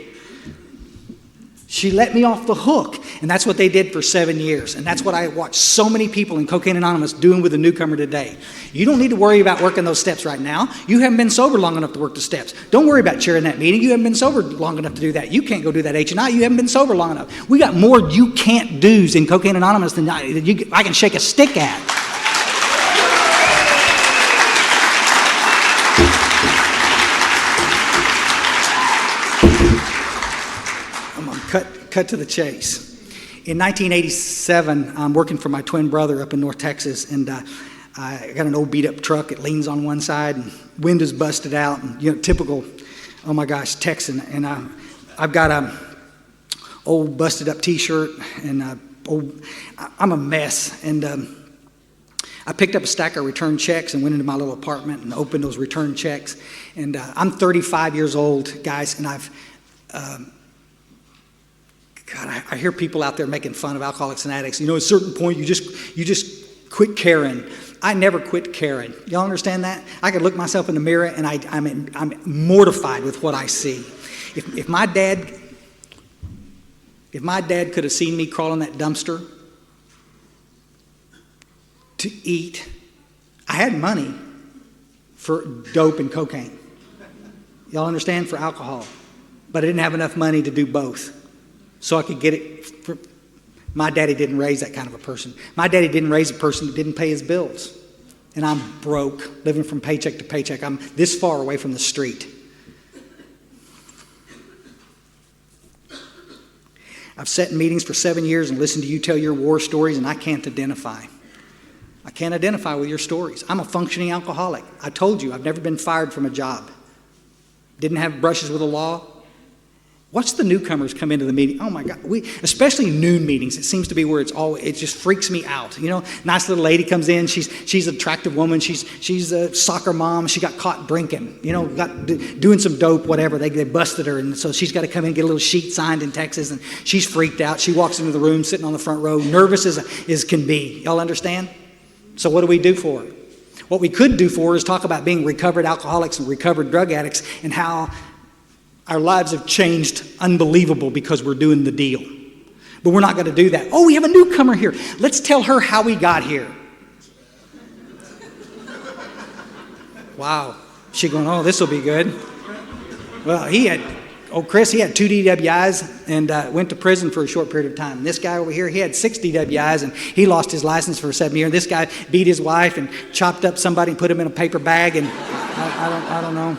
She let me off the hook. And that's what they did for 7 years. And that's what I watched so many people in Cocaine Anonymous doing with the newcomer today. You don't need to worry about working those steps right now. You haven't been sober long enough to work the steps. Don't worry about chairing that meeting. You haven't been sober long enough to do that. You can't go do that H&I. You haven't been sober long enough. We got more you can't do's in Cocaine Anonymous than I can shake a stick at. Cut to the chase. In 1987, I'm working for my twin brother up in North Texas, and I got an old beat-up truck. It leans on one side, and windows busted out, and typical, oh my gosh, Texan. And I've got a old busted-up T-shirt, and I'm a mess. And I picked up a stack of return checks and went into my little apartment and opened those return checks. And I'm 35 years old, guys, and God, I hear people out there making fun of alcoholics and addicts. At a certain point, you just quit caring. I never quit caring. Y'all understand that? I could look myself in the mirror, and I'm mortified with what I see. If my dad could have seen me crawl in that dumpster to eat, I had money for dope and cocaine. Y'all understand? For alcohol. But I didn't have enough money to do both. So I could get it. My daddy didn't raise that kind of a person. My daddy didn't raise a person that didn't pay his bills. And I'm broke, living from paycheck to paycheck. I'm this far away from the street. I've sat in meetings for 7 years and listened to you tell your war stories, and I can't identify. I can't identify with your stories. I'm a functioning alcoholic. I told you, I've never been fired from a job. Didn't have brushes with the law. Watch the newcomers come into the meeting. Oh my God, especially noon meetings. It seems to be where it just freaks me out. Nice little lady comes in. She's an attractive woman. She's a soccer mom. She got caught drinking. Doing some dope, whatever. They busted her, and so she's got to come in and get a little sheet signed in Texas. And she's freaked out. She walks into the room, sitting on the front row, nervous as can be. Y'all understand? So what do we do for her? What we could do for her is talk about being recovered alcoholics and recovered drug addicts and how our lives have changed unbelievable because we're doing the deal. But we're not going to do that. Oh, we have a newcomer here. Let's tell her how we got here. Wow. She going, oh, this will be good. Well, Chris, he had 2 DWIs and went to prison for a short period of time. This guy over here, he had 6 DWIs and he lost his license for 7 years. This guy beat his wife and chopped up somebody and put him in a paper bag, and I don't know.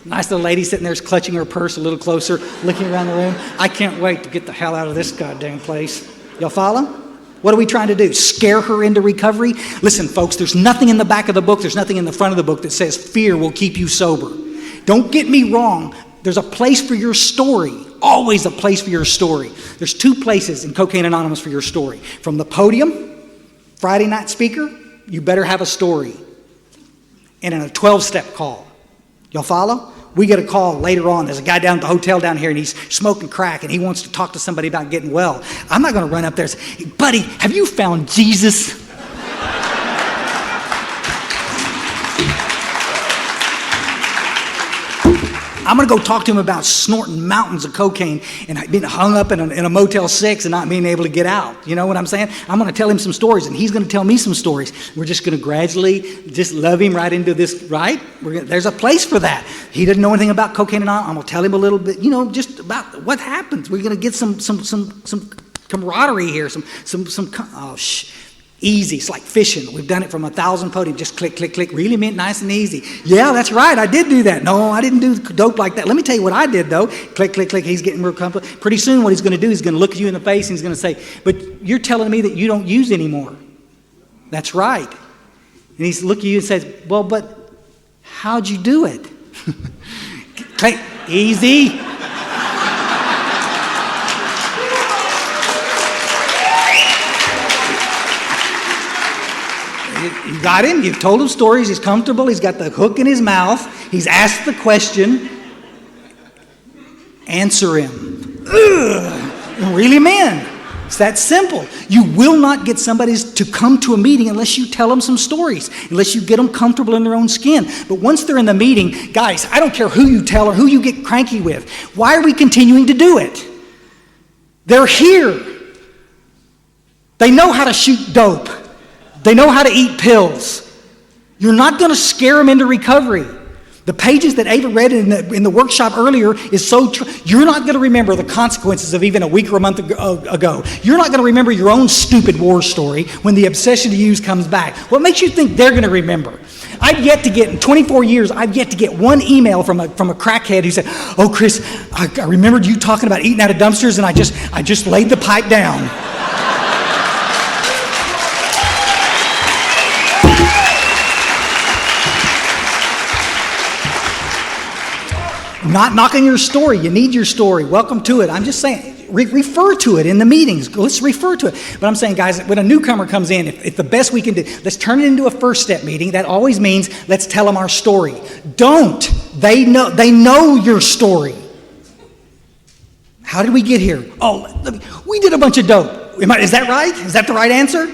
Nice little lady sitting there clutching her purse a little closer, looking around the room. I can't wait to get the hell out of this goddamn place. Y'all follow? What are we trying to do? Scare her into recovery? Listen, folks, there's nothing in the back of the book, there's nothing in the front of the book that says fear will keep you sober. Don't get me wrong. There's a place for your story. Always a place for your story. There's 2 places in Cocaine Anonymous for your story. From the podium, Friday night speaker, you better have a story. And in a 12-step call. Y'all follow? We get a call later on. There's a guy down at the hotel down here, and he's smoking crack, and he wants to talk to somebody about getting well. I'm not going to run up there and say, buddy, have you found Jesus? I'm going to go talk to him about snorting mountains of cocaine and being hung up in a Motel 6 and not being able to get out. You know what I'm saying? I'm going to tell him some stories, and he's going to tell me some stories. We're just going to gradually just love him right into this, right? There's a place for that. He doesn't know anything about cocaine and all. I'm going to tell him a little bit, just about what happens. We're going to get some camaraderie here, easy. It's like fishing. We've done it from 1,000 podiums. Just click, click, click. Really meant nice and easy. Yeah, that's right. I did do that. No, I didn't do dope like that. Let me tell you what I did, though. Click, click, click. He's getting real comfortable. Pretty soon what he's going to do, he's going to look you in the face and he's going to say, but you're telling me that you don't use anymore. That's right. And he's looking at you and says, well, but how'd you do it? Click. Easy. You got him. You've told him stories. He's comfortable. He's got the hook in his mouth. He's asked the question. Answer him. Really, man. It's that simple. You will not get somebody to come to a meeting unless you tell them some stories, unless you get them comfortable in their own skin. But once they're in the meeting, guys, I don't care who you tell or who you get cranky with. Why are we continuing to do it? They're here. They know how to shoot dope. They know how to eat pills. You're not going to scare them into recovery. The pages that Ava read in the workshop earlier is so true. You're not going to remember the consequences of even a week or a month ago. You're not going to remember your own stupid war story when the obsession to use comes back. What makes you think they're going to remember? I've yet to get, in 24 years, I've yet to get one email from a crackhead who said, "Oh, Chris, I remembered you talking about eating out of dumpsters, and I just laid the pipe down." Not knocking your story. You need your story. Welcome to it. I'm just saying, refer to it in the meetings. Let's refer to it. But I'm saying, guys, when a newcomer comes in, if the best we can do, let's turn it into a first step meeting. That always means let's tell them our story. Don't. They know your story. How did we get here? Oh, we did a bunch of dope. Is that right? Is that the right answer?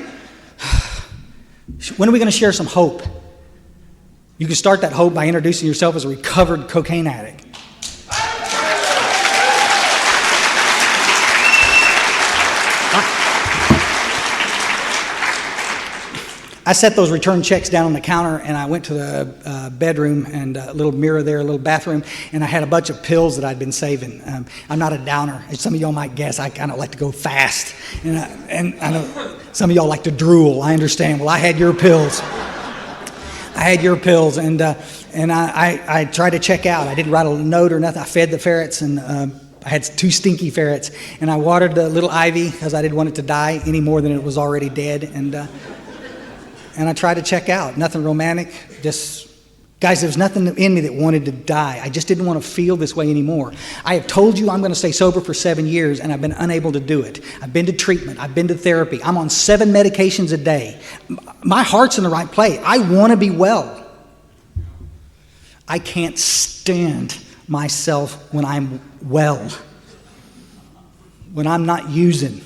When are we going to share some hope? You can start that hope by introducing yourself as a recovered cocaine addict. I set those return checks down on the counter, and I went to the bedroom and a little mirror there, a little bathroom, and I had a bunch of pills that I'd been saving. I'm not a downer. As some of y'all might guess, I kind of like to go fast. And I know some of y'all like to drool. I understand. Well, I had your pills. And I tried to check out. I didn't write a note or nothing. I fed the ferrets, and I had 2 stinky ferrets, and I watered the little ivy because I didn't want it to die any more than it was already dead. And I tried to check out. Nothing romantic. Just, guys, there was nothing in me that wanted to die. I just didn't want to feel this way anymore. I have told you I'm going to stay sober for 7 years, and I've been unable to do it. I've been to treatment. I've been to therapy. I'm on 7 medications a day. My heart's in the right place. I want to be well. I can't stand myself when I'm well, when I'm not using.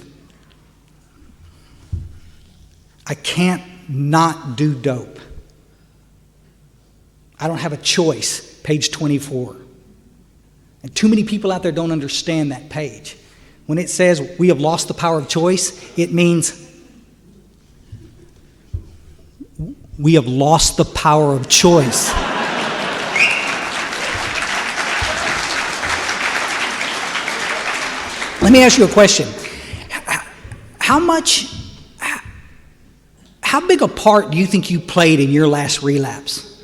I can't not do dope. I don't have a choice, page 24. And too many people out there don't understand that page. When it says we have lost the power of choice, it means we have lost the power of choice. Let me ask you a question. How big a part do you think you played in your last relapse?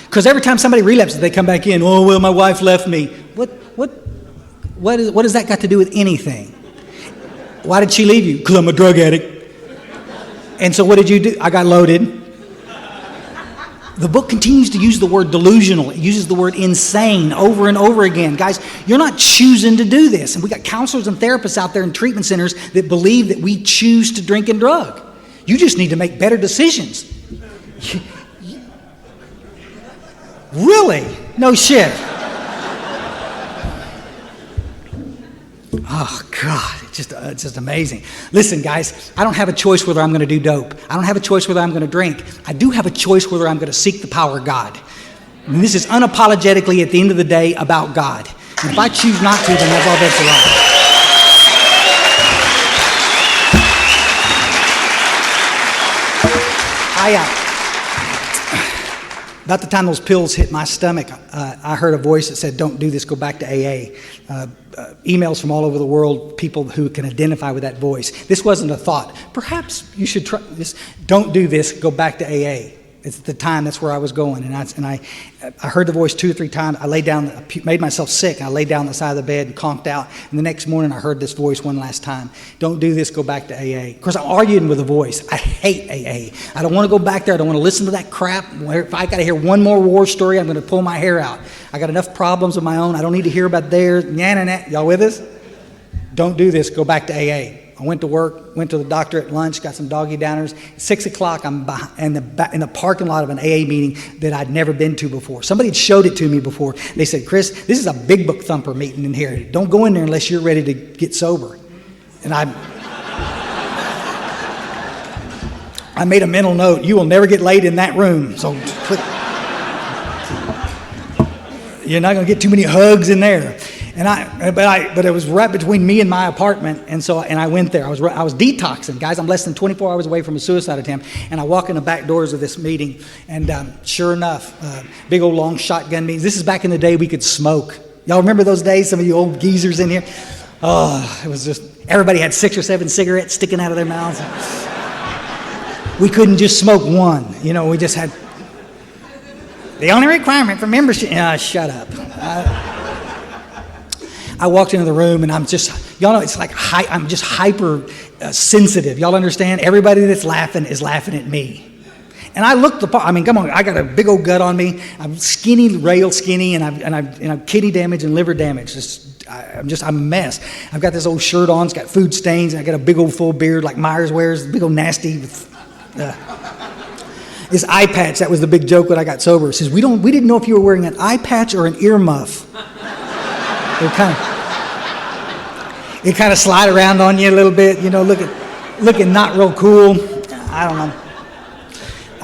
Because every time somebody relapses, they come back in, "Oh, well, my wife left me." What has that got to do with anything? Why did she leave you? Because I'm a drug addict. And so what did you do? I got loaded. The book continues to use the word delusional. It uses the word insane over and over again. Guys, you're not choosing to do this. And we got counselors and therapists out there in treatment centers that believe that we choose to drink and drug. You just need to make better decisions. Really? No shit. Oh, God, it's just amazing. Listen, guys, I don't have a choice whether I'm going to do dope. I don't have a choice whether I'm going to drink. I do have a choice whether I'm going to seek the power of God. And this is unapologetically, at the end of the day, about God. And if I choose not to, then that's all bets are off. About the time those pills hit my stomach, I heard a voice that said, "Don't do this, go back to AA." Emails from all over the world, people who can identify with that voice. This wasn't a thought. Perhaps you should try this. Don't do this, go back to AA. It's the time, that's where I was going. And I heard the voice 2 or 3 times. I laid down, made myself sick. I laid down on the side of the bed and conked out. And the next morning I heard this voice one last time. "Don't do this, go back to AA." Of course, I'm arguing with the voice. I hate AA. I don't want to go back there. I don't want to listen to that crap. If I got to hear one more war story, I'm going to pull my hair out. I got enough problems of my own. I don't need to hear about theirs. Y'all with us? Don't do this, go back to AA. I went to work, went to the doctor at lunch, got some doggy downers. 6 o'clock, I'm in the parking lot of an AA meeting that I'd never been to before. Somebody had showed it to me before. They said, "Chris, this is a big book thumper meeting in here. Don't go in there unless you're ready to get sober." And I made a mental note, "You will never get laid in that room." So you're not going to get too many hugs in there. But it was right between me and my apartment, and I went there. I was detoxing, guys. I'm less than 24 hours away from a suicide attempt, and I walk in the back doors of this meeting, and sure enough, big old long shotgun meetings. This is back in the day we could smoke. Y'all remember those days? Some of you old geezers in here. Oh, it was just everybody had 6 or 7 cigarettes sticking out of their mouths. We couldn't just smoke one. We just had. The only requirement for membership. Shut up. I walked into the room and I'm just, y'all know, it's like I'm just hyper sensitive. Y'all understand? Everybody that's laughing is laughing at me. And I looked the part. I mean, come on, I got a big old gut on me. I'm skinny, rail skinny, and I've kidney damage and liver damage. I'm a mess. I've got this old shirt on. It's got food stains. And I got a big old full beard like Myers wears. Big old nasty. This eye patch. That was the big joke when I got sober. It says we didn't know if you were wearing an eye patch or an earmuff. It kind of slide around on you a little bit, looking not real cool. I don't know.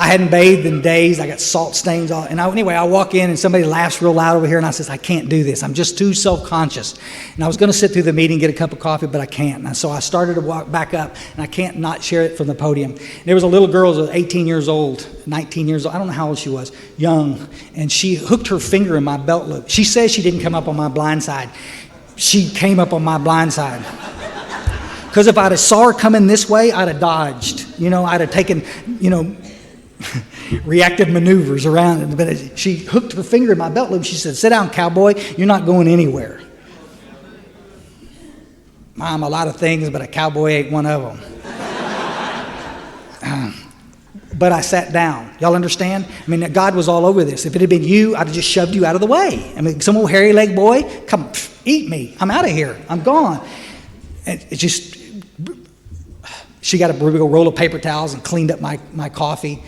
I hadn't bathed in days. I got salt stains all. And anyway, I walk in and somebody laughs real loud over here, and I says, I can't do this. I'm just too self-conscious. And I was going to sit through the meeting, get a cup of coffee, but I can't. And so I started to walk back up, and I can't not share it from the podium. And there was a little girl who was 18 years old, 19 years old. I don't know how old she was, young. And she hooked her finger in my belt loop. She says she didn't come up on my blind side. She came up on my blind side. Because if I'd have saw her coming this way, I'd have dodged. I'd have taken, reactive maneuvers around it. But she hooked her finger in my belt loop. She said, sit down, cowboy. You're not going anywhere. Mom, a lot of things, but a cowboy ain't one of them. But I sat down. Y'all understand? I mean, God was all over this. If it had been you, I'd have just shoved you out of the way. I mean, some old hairy leg boy, come eat me. I'm out of here. I'm gone. And it just, she got a big roll of paper towels and cleaned up my coffee.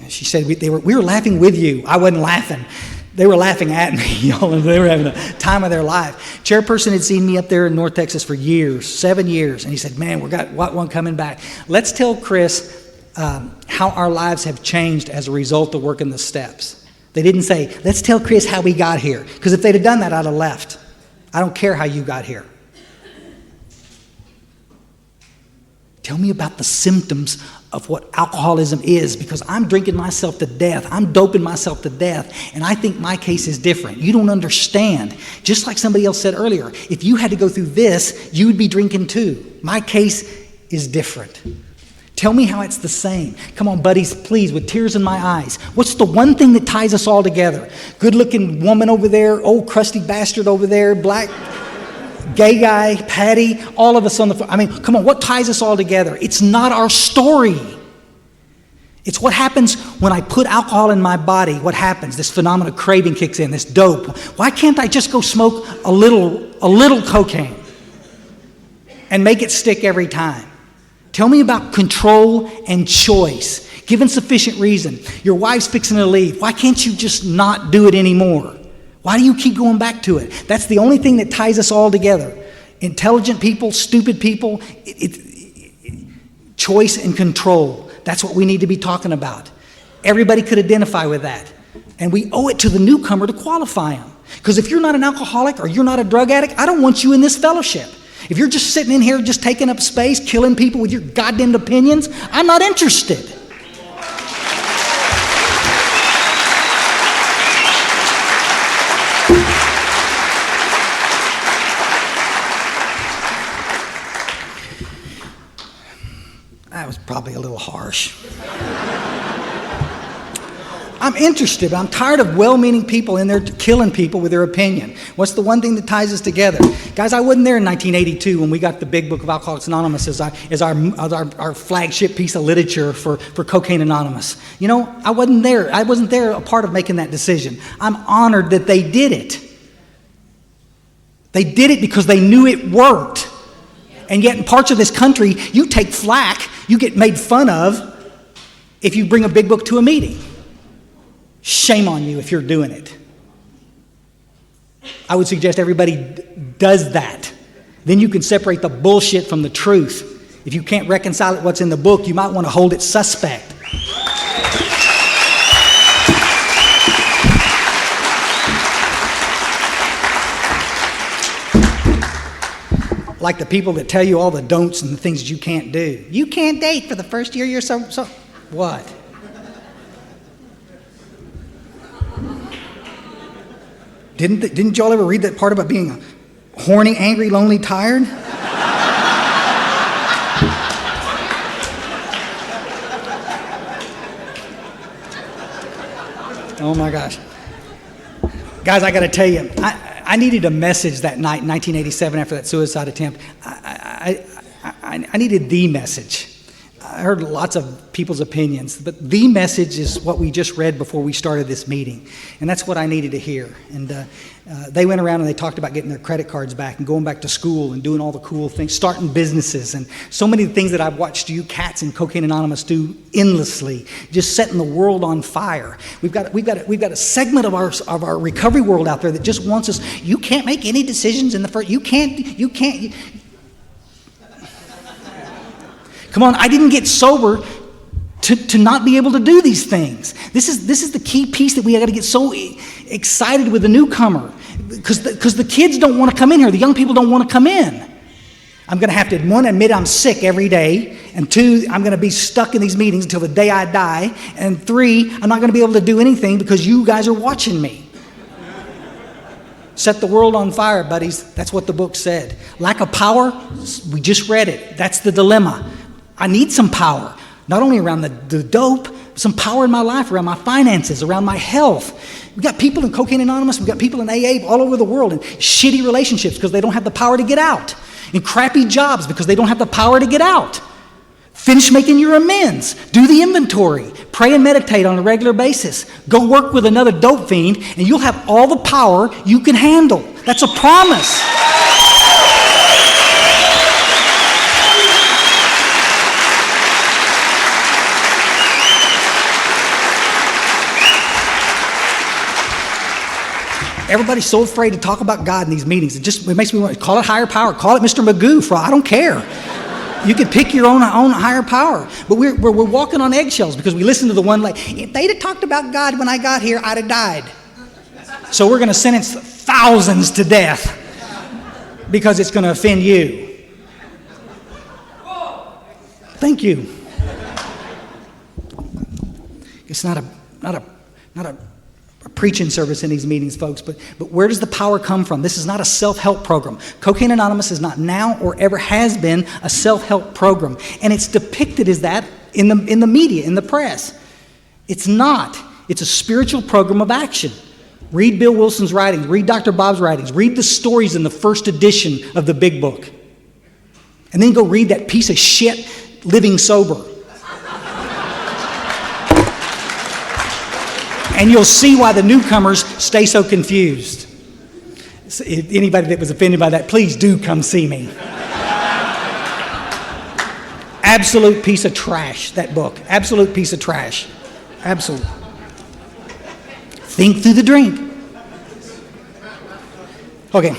And she said, we were laughing with you. I wasn't laughing. They were laughing at me, y'all, and they were having a time of their life. Chairperson had seen me up there in North Texas for years, 7 years, and he said, man, we got one coming back. Let's tell Chris how our lives have changed as a result of working the steps. They didn't say, let's tell Chris how we got here, because if they'd have done that, I'd have left. I don't care how you got here. Tell me about the symptoms of what alcoholism is, because I'm drinking myself to death. I'm doping myself to death, and I think my case is different. You don't understand. Just like somebody else said earlier, if you had to go through this, you would be drinking too. My case is different. Tell me how it's the same. Come on, buddies, please, with tears in my eyes. What's the one thing that ties us all together? Good-looking woman over there, old crusty bastard over there, black gay guy, Patty, all of us on the floor. I mean, come on, what ties us all together? It's not our story. It's what happens when I put alcohol in my body. What happens? This phenomenon of craving kicks in, this dope. Why can't I just go smoke a little cocaine and make it stick every time? Tell me about control and choice. Given sufficient reason. Your wife's fixing to leave. Why can't you just not do it anymore? Why do you keep going back to it? That's the only thing that ties us all together. Intelligent people, stupid people, choice and control. That's what we need to be talking about. Everybody could identify with that. And we owe it to the newcomer to qualify them. Because if you're not an alcoholic or you're not a drug addict, I don't want you in this fellowship. If you're just sitting in here just taking up space, killing people with your goddamn opinions, I'm not interested. That was probably a little harsh. I'm interested, but I'm tired of well-meaning people in there killing people with their opinion. What's the one thing that ties us together? Guys, I wasn't there in 1982 when we got the big book of Alcoholics Anonymous as our flagship piece of literature for Cocaine Anonymous. I wasn't there. I wasn't there a part of making that decision. I'm honored that they did it. They did it because they knew it worked. And yet in parts of this country, you take flack, you get made fun of if you bring a big book to a meeting. Shame on you if you're doing it. I would suggest everybody does that. Then you can separate the bullshit from the truth. If you can't reconcile it what's in the book, you might want to hold it suspect. like the people that tell you all the don'ts and the things that you can't do. You can't date for the first year you're so what? Didn't y'all ever read that part about being horny, angry, lonely, tired? Oh my gosh. Guys, I got to tell you, I needed a message that night in 1987 after that suicide attempt. I needed the message. I heard lots of people's opinions, but the message is what we just read before we started this meeting. And that's what I needed to hear. And they went around and they talked about getting their credit cards back and going back to school and doing all the cool things, starting businesses, and so many things that I've watched you cats and Cocaine Anonymous do endlessly, just setting the world on fire. We've got a segment of our recovery world out there that just wants us. You can't make any decisions in the first. You can't. Come on, I didn't get sober to not be able to do these things. This is the key piece that we got to get so excited with the newcomer, because the kids don't want to come in here. The young people don't want to come in. I'm going to have to, one, admit I'm sick every day, and two, I'm going to be stuck in these meetings until the day I die, and three, I'm not going to be able to do anything because you guys are watching me. Set the world on fire, buddies. That's what the book said. Lack of power, we just read it. That's the dilemma. I need some power, not only around the dope, some power in my life, around my finances, around my health. We've got people in Cocaine Anonymous, we've got people in AA all over the world in shitty relationships because they don't have the power to get out, in crappy jobs because they don't have the power to get out. Finish making your amends. Do the inventory. Pray and meditate on a regular basis. Go work with another dope fiend, and you'll have all the power you can handle. That's a promise. Everybody's so afraid to talk about God in these meetings. It makes me want to call it higher power. Call it Mr. Magoo. I don't care. You can pick your own higher power. But we're walking on eggshells because we listen to the one like, if they'd have talked about God when I got here, I'd have died. So we're going to sentence thousands to death because it's going to offend you. Thank you. It's not a preaching service in these meetings, folks, but where does the power come from? This is not a self-help program. Cocaine Anonymous is not now or ever has been a self-help program, and it's depicted as that in the media, in the press. It's not. It's a spiritual program of action. Read Bill Wilson's writings, read Dr. Bob's writings, read the stories in the first edition of the big book, and then go read that piece of shit, Living Sober. And you'll see why the newcomers stay so confused. So anybody that was offended by that, please do come see me. Absolute piece of trash, that book. Absolute piece of trash. Absolute. Think through the drink. Okay.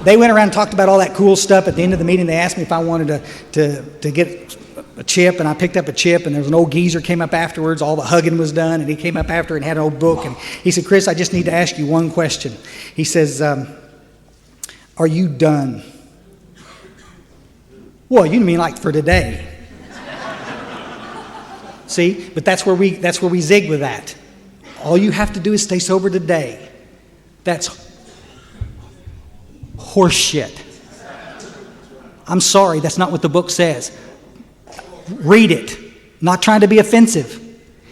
They went around and talked about all that cool stuff. At the end of the meeting, they asked me if I wanted to get a chip, and I picked up a chip, and there was an old geezer came up afterwards. All the hugging was done, and he came up after and had an old book, and he said, Chris, I just need to ask you one question. He says, are you done? Well, you mean like for today? See, but that's where we zig with that. All you have to do is stay sober today. That's horseshit. I'm sorry, that's not what the book says. Read it. Not trying to be offensive.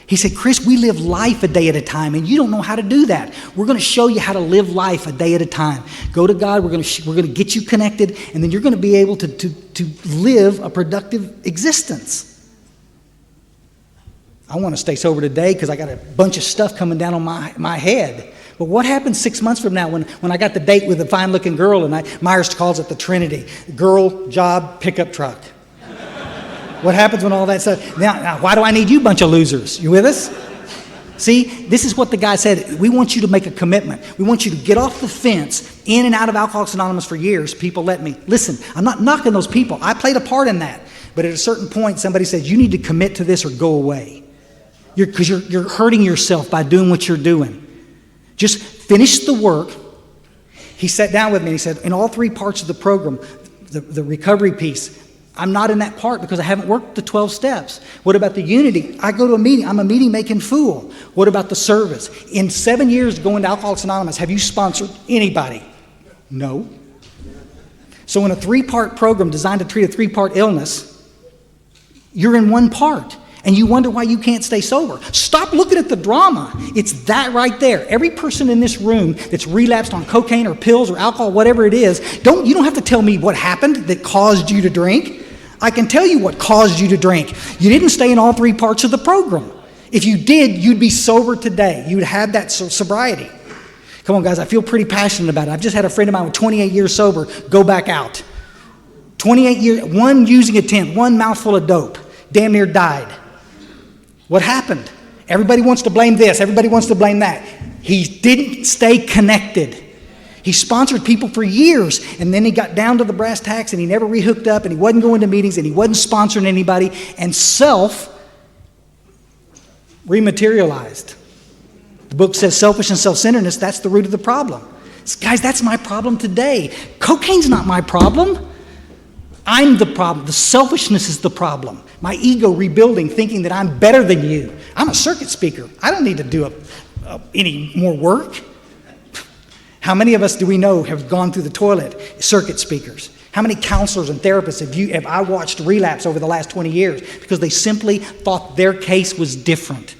He said, Chris, we live life a day at a time, and you don't know how to do that. We're going to show you how to live life a day at a time. Go to God. We're going to get you connected, and then you're going to be able to live a productive existence. I want to stay sober today because I got a bunch of stuff coming down on my head. But what happens 6 months from now when I got the date with a fine-looking girl, and Myers calls it the Trinity: girl, job, pickup truck. What happens when all that stuff? Now, why do I need you, bunch of losers? You with us? See, this is what the guy said. We want you to make a commitment. We want you to get off the fence, in and out of Alcoholics Anonymous for years. People let me. Listen, I'm not knocking those people. I played a part in that. But at a certain point, somebody says, you need to commit to this or go away. Because you're hurting yourself by doing what you're doing. Just finish the work. He sat down with me and he said, in all 3 parts of the program, the recovery piece, I'm not in that part because I haven't worked the 12 steps. What about the unity? I go to a meeting. I'm a meeting-making fool. What about the service? In 7 years going to Alcoholics Anonymous, have you sponsored anybody? No. So in a 3-part program designed to treat a 3-part illness, you're in 1 part. And you wonder why you can't stay sober. Stop looking at the drama. It's that right there. Every person in this room that's relapsed on cocaine or pills or alcohol, whatever it is, you don't have to tell me what happened that caused you to drink. I can tell you what caused you to drink. You didn't stay in all 3 parts of the program. If you did, you'd be sober today. You'd have that sobriety. Come on, guys, I feel pretty passionate about it. I've just had a friend of mine with 28 years sober go back out. 28 years, 1 using attempt, 1 mouthful of dope, damn near died. What happened? Everybody wants to blame this. Everybody wants to blame that. He didn't stay connected. He sponsored people for years, and then he got down to the brass tacks, and he never rehooked up, and he wasn't going to meetings, and he wasn't sponsoring anybody, and self rematerialized. The book says selfish and self-centeredness, that's the root of the problem. Guys, that's my problem today. Cocaine's not my problem. I'm the problem. The selfishness is the problem. My ego rebuilding, thinking that I'm better than you. I'm a circuit speaker. I don't need to do any more work. How many of us do we know have gone through the toilet, circuit speakers? How many counselors and therapists have I watched relapse over the last 20 years because they simply thought their case was different?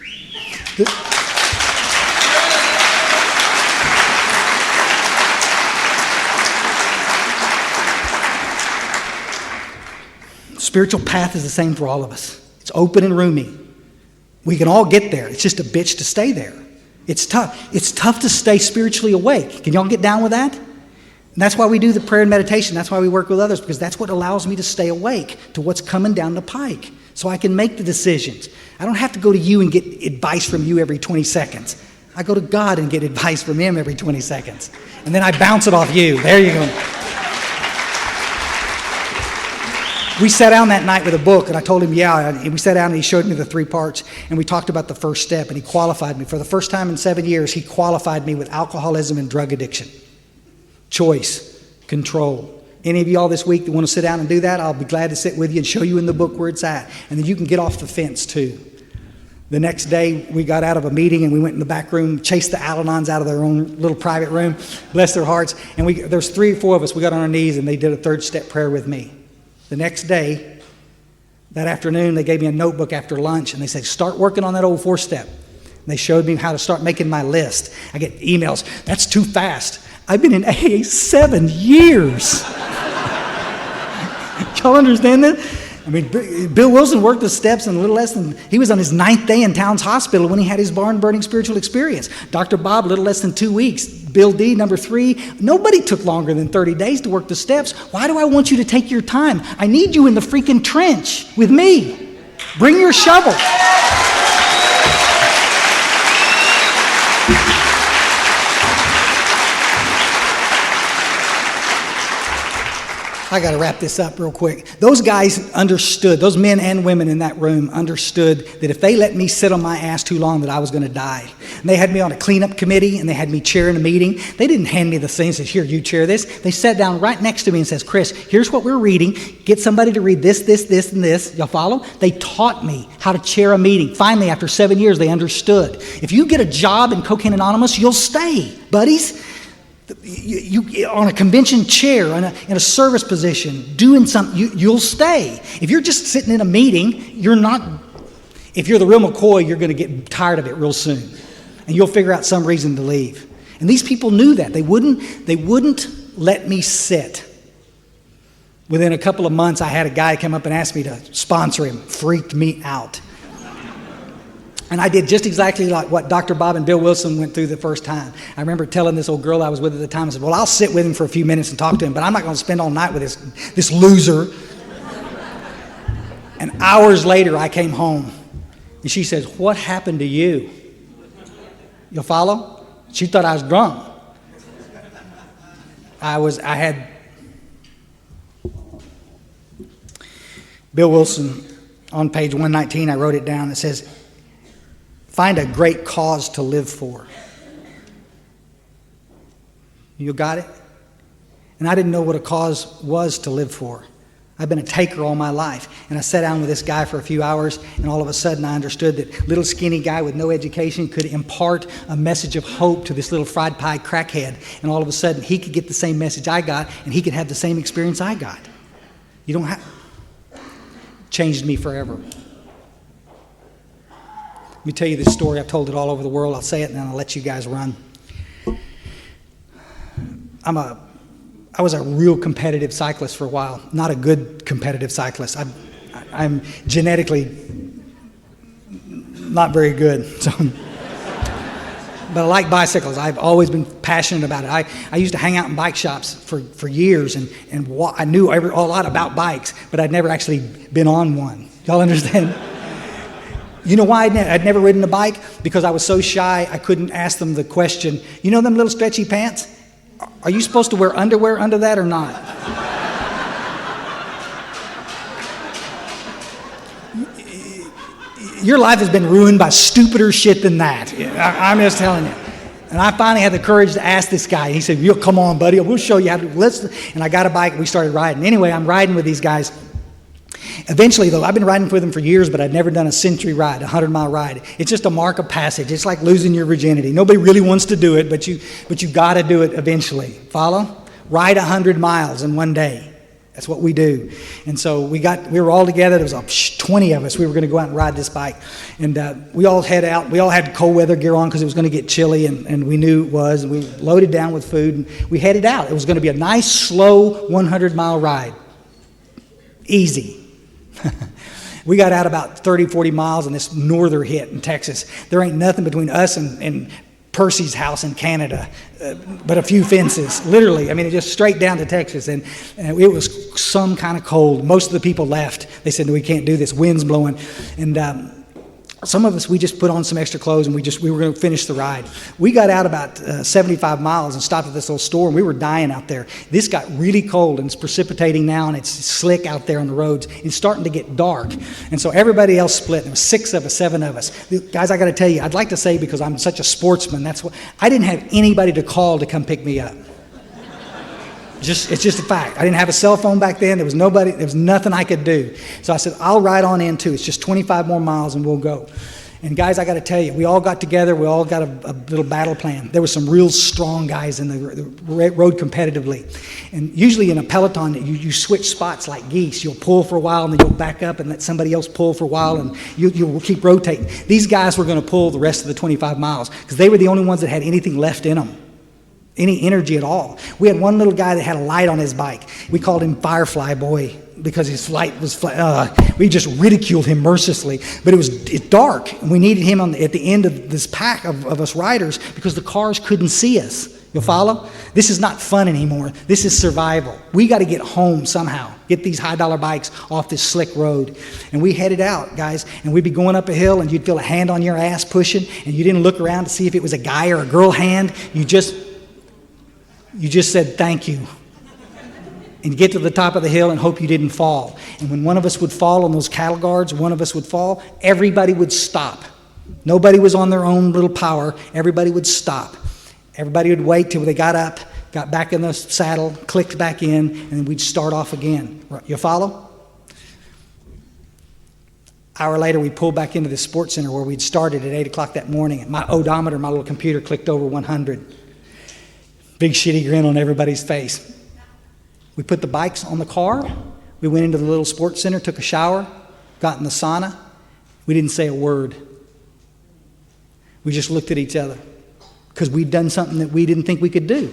Spiritual path is the same for all of us. It's open and roomy. We can all get there. It's just a bitch to stay there. It's tough. It's tough to stay spiritually awake. Can y'all get down with that? And that's why we do the prayer and meditation. That's why we work with others, because that's what allows me to stay awake to what's coming down the pike so I can make the decisions. I don't have to go to you and get advice from you every 20 seconds. I go to God and get advice from Him every 20 seconds. And then I bounce it off you. There you go. We sat down that night with a book, and I told him, and we sat down and he showed me the 3 parts, and we talked about the first step, and he qualified me. For the first time in 7 years, he qualified me with alcoholism and drug addiction. Choice, control. Any of y'all this week that want to sit down and do that, I'll be glad to sit with you and show you in the book where it's at, and then you can get off the fence too. The next day, we got out of a meeting and we went in the back room, chased the Al-Anons out of their own little private room, bless their hearts, and there's 3 or 4 of us, we got on our knees and they did a 3rd step prayer with me. The next day, that afternoon, they gave me a notebook after lunch, and they said, start working on that old 4-step. And they showed me how to start making my list. I get emails, that's too fast. I've been in AA 7 years. Y'all understand that? I mean, Bill Wilson worked the steps in a little less than, he was on his 9th day in Towns Hospital when he had his barn-burning spiritual experience. Dr. Bob, a little less than 2 weeks. Bill D, number 3. Nobody took longer than 30 days to work the steps. Why do I want you to take your time? I need you in the freaking trench with me. Bring your shovel. I got to wrap this up real quick. Those guys understood, those men and women in that room understood that if they let me sit on my ass too long that I was going to die. And they had me on a cleanup committee and they had me chairing a meeting. They didn't hand me the thing and say, here, you chair this. They sat down right next to me and says, Chris, here's what we're reading. Get somebody to read this, this, this, and this. Y'all follow? They taught me how to chair a meeting. Finally, after 7 years, they understood. If you get a job in Cocaine Anonymous, you'll stay, buddies. You on a convention chair, in a service position, doing something, you'll stay. If you're just sitting in a meeting, you're not. If you're the real McCoy, you're going to get tired of it real soon, and you'll figure out some reason to leave. And these people knew that. They wouldn't let me sit. Within a couple of months, I had a guy come up and ask me to sponsor him. Freaked me out. And I did just exactly like what Dr. Bob and Bill Wilson went through the first time. I remember telling this old girl I was with at the time, I said, well, I'll sit with him for a few minutes and talk to him, but I'm not going to spend all night with this loser. And hours later, I came home, and she says, what happened to you? You'll follow? She thought I was drunk. I had Bill Wilson on page 119, I wrote it down. It says, find a great cause to live for. You got it? And I didn't know what a cause was to live for. I've been a taker all my life. And I sat down with this guy for a few hours, and all of a sudden I understood that little skinny guy with no education could impart a message of hope to this little fried pie crackhead. And all of a sudden he could get the same message I got, and he could have the same experience I got. You don't have... Changed me forever. Let me tell you this story. I've told it all over the world. I'll say it and then I'll let you guys run. I was a real competitive cyclist for a while. Not a good competitive cyclist. I'm genetically not very good. So, but I like bicycles. I've always been passionate about it. I used to hang out in bike shops for years, and I knew a lot about bikes, but I'd never actually been on one. Y'all understand? You know why I'd never ridden a bike? Because I was so shy I couldn't ask them the question, you know them little stretchy pants? Are you supposed to wear underwear under that or not? Your life has been ruined by stupider shit than that. I'm just telling you. And I finally had the courage to ask this guy. He said, come on, buddy, we'll show you how to listen. And I got a bike and we started riding. Anyway, I'm riding with these guys. Eventually, though, I've been riding with them for years, but I'd never done a century ride, a 100-mile ride. It's just a mark of passage. It's like losing your virginity. Nobody really wants to do it, but you got to do it eventually. Follow? Ride 100 miles in one day. That's what we do. And so we were all together. There was 20 of us. We were going to go out and ride this bike. And we all head out. We all had cold weather gear on because it was going to get chilly, and we knew it was. And we loaded down with food, and we headed out. It was going to be a nice, slow 100-mile ride. Easy. We got out about 30, 40 miles and this norther hit in Texas. There ain't nothing between us and Percy's house in Canada, but a few fences, literally. I mean, it just straight down to Texas. And it was some kind of cold. Most of the people left. They said, no, we can't do this. Wind's blowing. And some of us, we just put on some extra clothes and we were going to finish the ride. We got out about 75 miles and stopped at this little store, and we were dying out there. This got really cold, and it's precipitating now, and it's slick out there on the roads. It's starting to get dark. And so everybody else split. There was 6 of us, 7 of us. Guys, I got to tell you, I'd like to say, because I'm such a sportsman, I didn't have anybody to call to come pick me up. It's just a fact. I didn't have a cell phone back then. There was nothing I could do. So I said, I'll ride on in too. It's just 25 more miles and we'll go. And guys, I got to tell you, we all got together. We all got a little battle plan. There were some real strong guys in the road competitively. And usually in a peloton, you switch spots like geese. You'll pull for a while and then you'll back up and let somebody else pull for a while, and you'll keep rotating. These guys were going to pull the rest of the 25 miles because they were the only ones that had anything left in them. Any energy at all. We had one little guy that had a light on his bike. We called him Firefly Boy because his light was we just ridiculed him mercilessly. But it's dark, and we needed him at the end of this pack of us riders because the cars couldn't see us. You'll follow? This is not fun anymore. This is survival. We got to get home somehow. Get these high-dollar bikes off this slick road. And we headed out, guys, and we'd be going up a hill, and you'd feel a hand on your ass pushing, and you didn't look around to see if it was a guy or a girl hand. You just said thank you and get to the top of the hill and hope you didn't fall. And when one of us would fall on those cattle guards, one of us would fall, everybody would stop. Nobody was on their own little power. Everybody would stop. Everybody would wait till they got up, got back in the saddle, clicked back in, and then we'd start off again. You follow? Hour later, we pulled back into the sports center where we'd started at 8 o'clock that morning, and my odometer, my little computer, clicked over 100. Big shitty grin on everybody's face. We put the bikes on the car. We went into the little sports center, took a shower, got in the sauna. We didn't say a word. We just looked at each other because we'd done something that we didn't think we could do.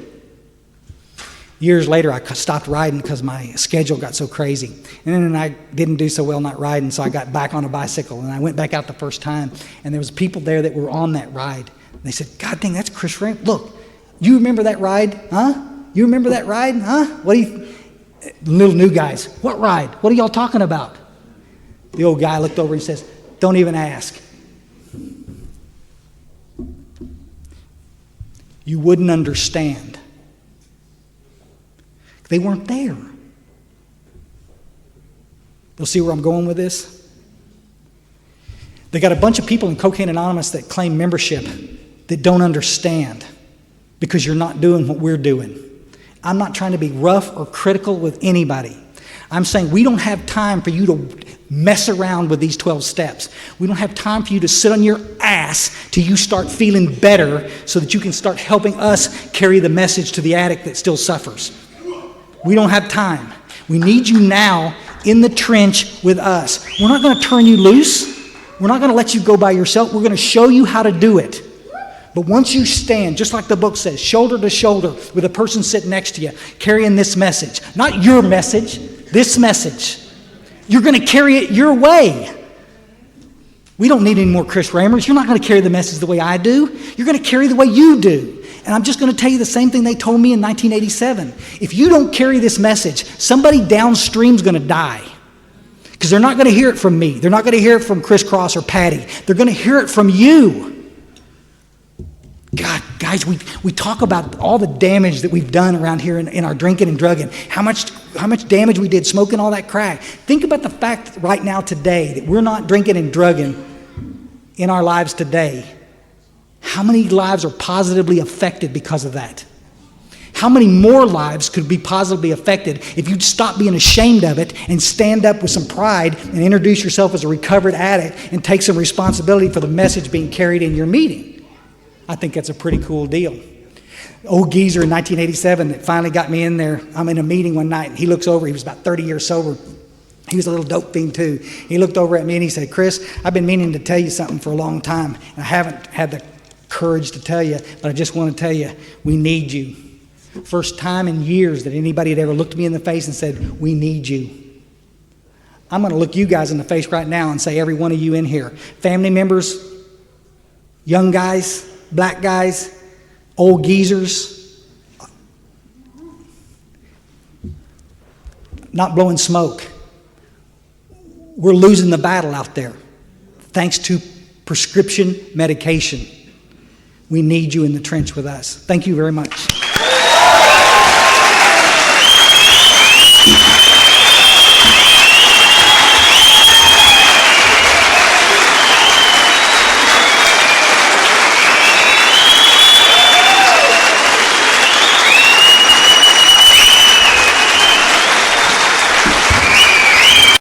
Years later, I stopped riding because my schedule got so crazy. And then I didn't do so well not riding, so I got back on a bicycle, and I went back out the first time. And there was people there that were on that ride. And they said, God dang, that's Chris Ram. Look. You remember that ride? Huh? You remember that ride? Huh? What do you... Little new guys. What ride? What are y'all talking about? The old guy looked over and says, don't even ask. You wouldn't understand. They weren't there. You'll see where I'm going with this? They got a bunch of people in Cocaine Anonymous that claim membership that don't understand. Because you're not doing what we're doing. I'm not trying to be rough or critical with anybody. I'm saying we don't have time for you to mess around with these 12 steps. We don't have time for you to sit on your ass till you start feeling better so that you can start helping us carry the message to the addict that still suffers. We don't have time. We need you now in the trench with us. We're not going to turn you loose. We're not going to let you go by yourself. We're going to show you how to do it. But once you stand, just like the book says, shoulder to shoulder with a person sitting next to you, carrying this message, not your message, this message, you're going to carry it your way. We don't need any more Chris Ramers. You're not going to carry the message the way I do. You're going to carry the way you do. And I'm just going to tell you the same thing they told me in 1987. If you don't carry this message, somebody downstream is going to die. Because they're not going to hear it from me. They're not going to hear it from Chris Cross or Patty. They're going to hear it from you. God, guys, we talk about all the damage that we've done around here in our drinking and drugging. How much damage we did smoking all that crack. Think about the fact right now today that we're not drinking and drugging in our lives today. How many lives are positively affected because of that? How many more lives could be positively affected if you'd stop being ashamed of it and stand up with some pride and introduce yourself as a recovered addict and take some responsibility for the message being carried in your meeting? I think that's a pretty cool deal. Old geezer in 1987 that finally got me in there. I'm in a meeting one night, and he looks over. He was about 30 years sober. He was a little dope fiend, too. He looked over at me, and he said, Chris, I've been meaning to tell you something for a long time, and I haven't had the courage to tell you, but I just want to tell you, we need you. First time in years that anybody had ever looked me in the face and said, we need you. I'm going to look you guys in the face right now and say, every one of you in here, family members, young guys, black guys, old geezers, not blowing smoke. We're losing the battle out there thanks to prescription medication. We need you in the trench with us. Thank you very much.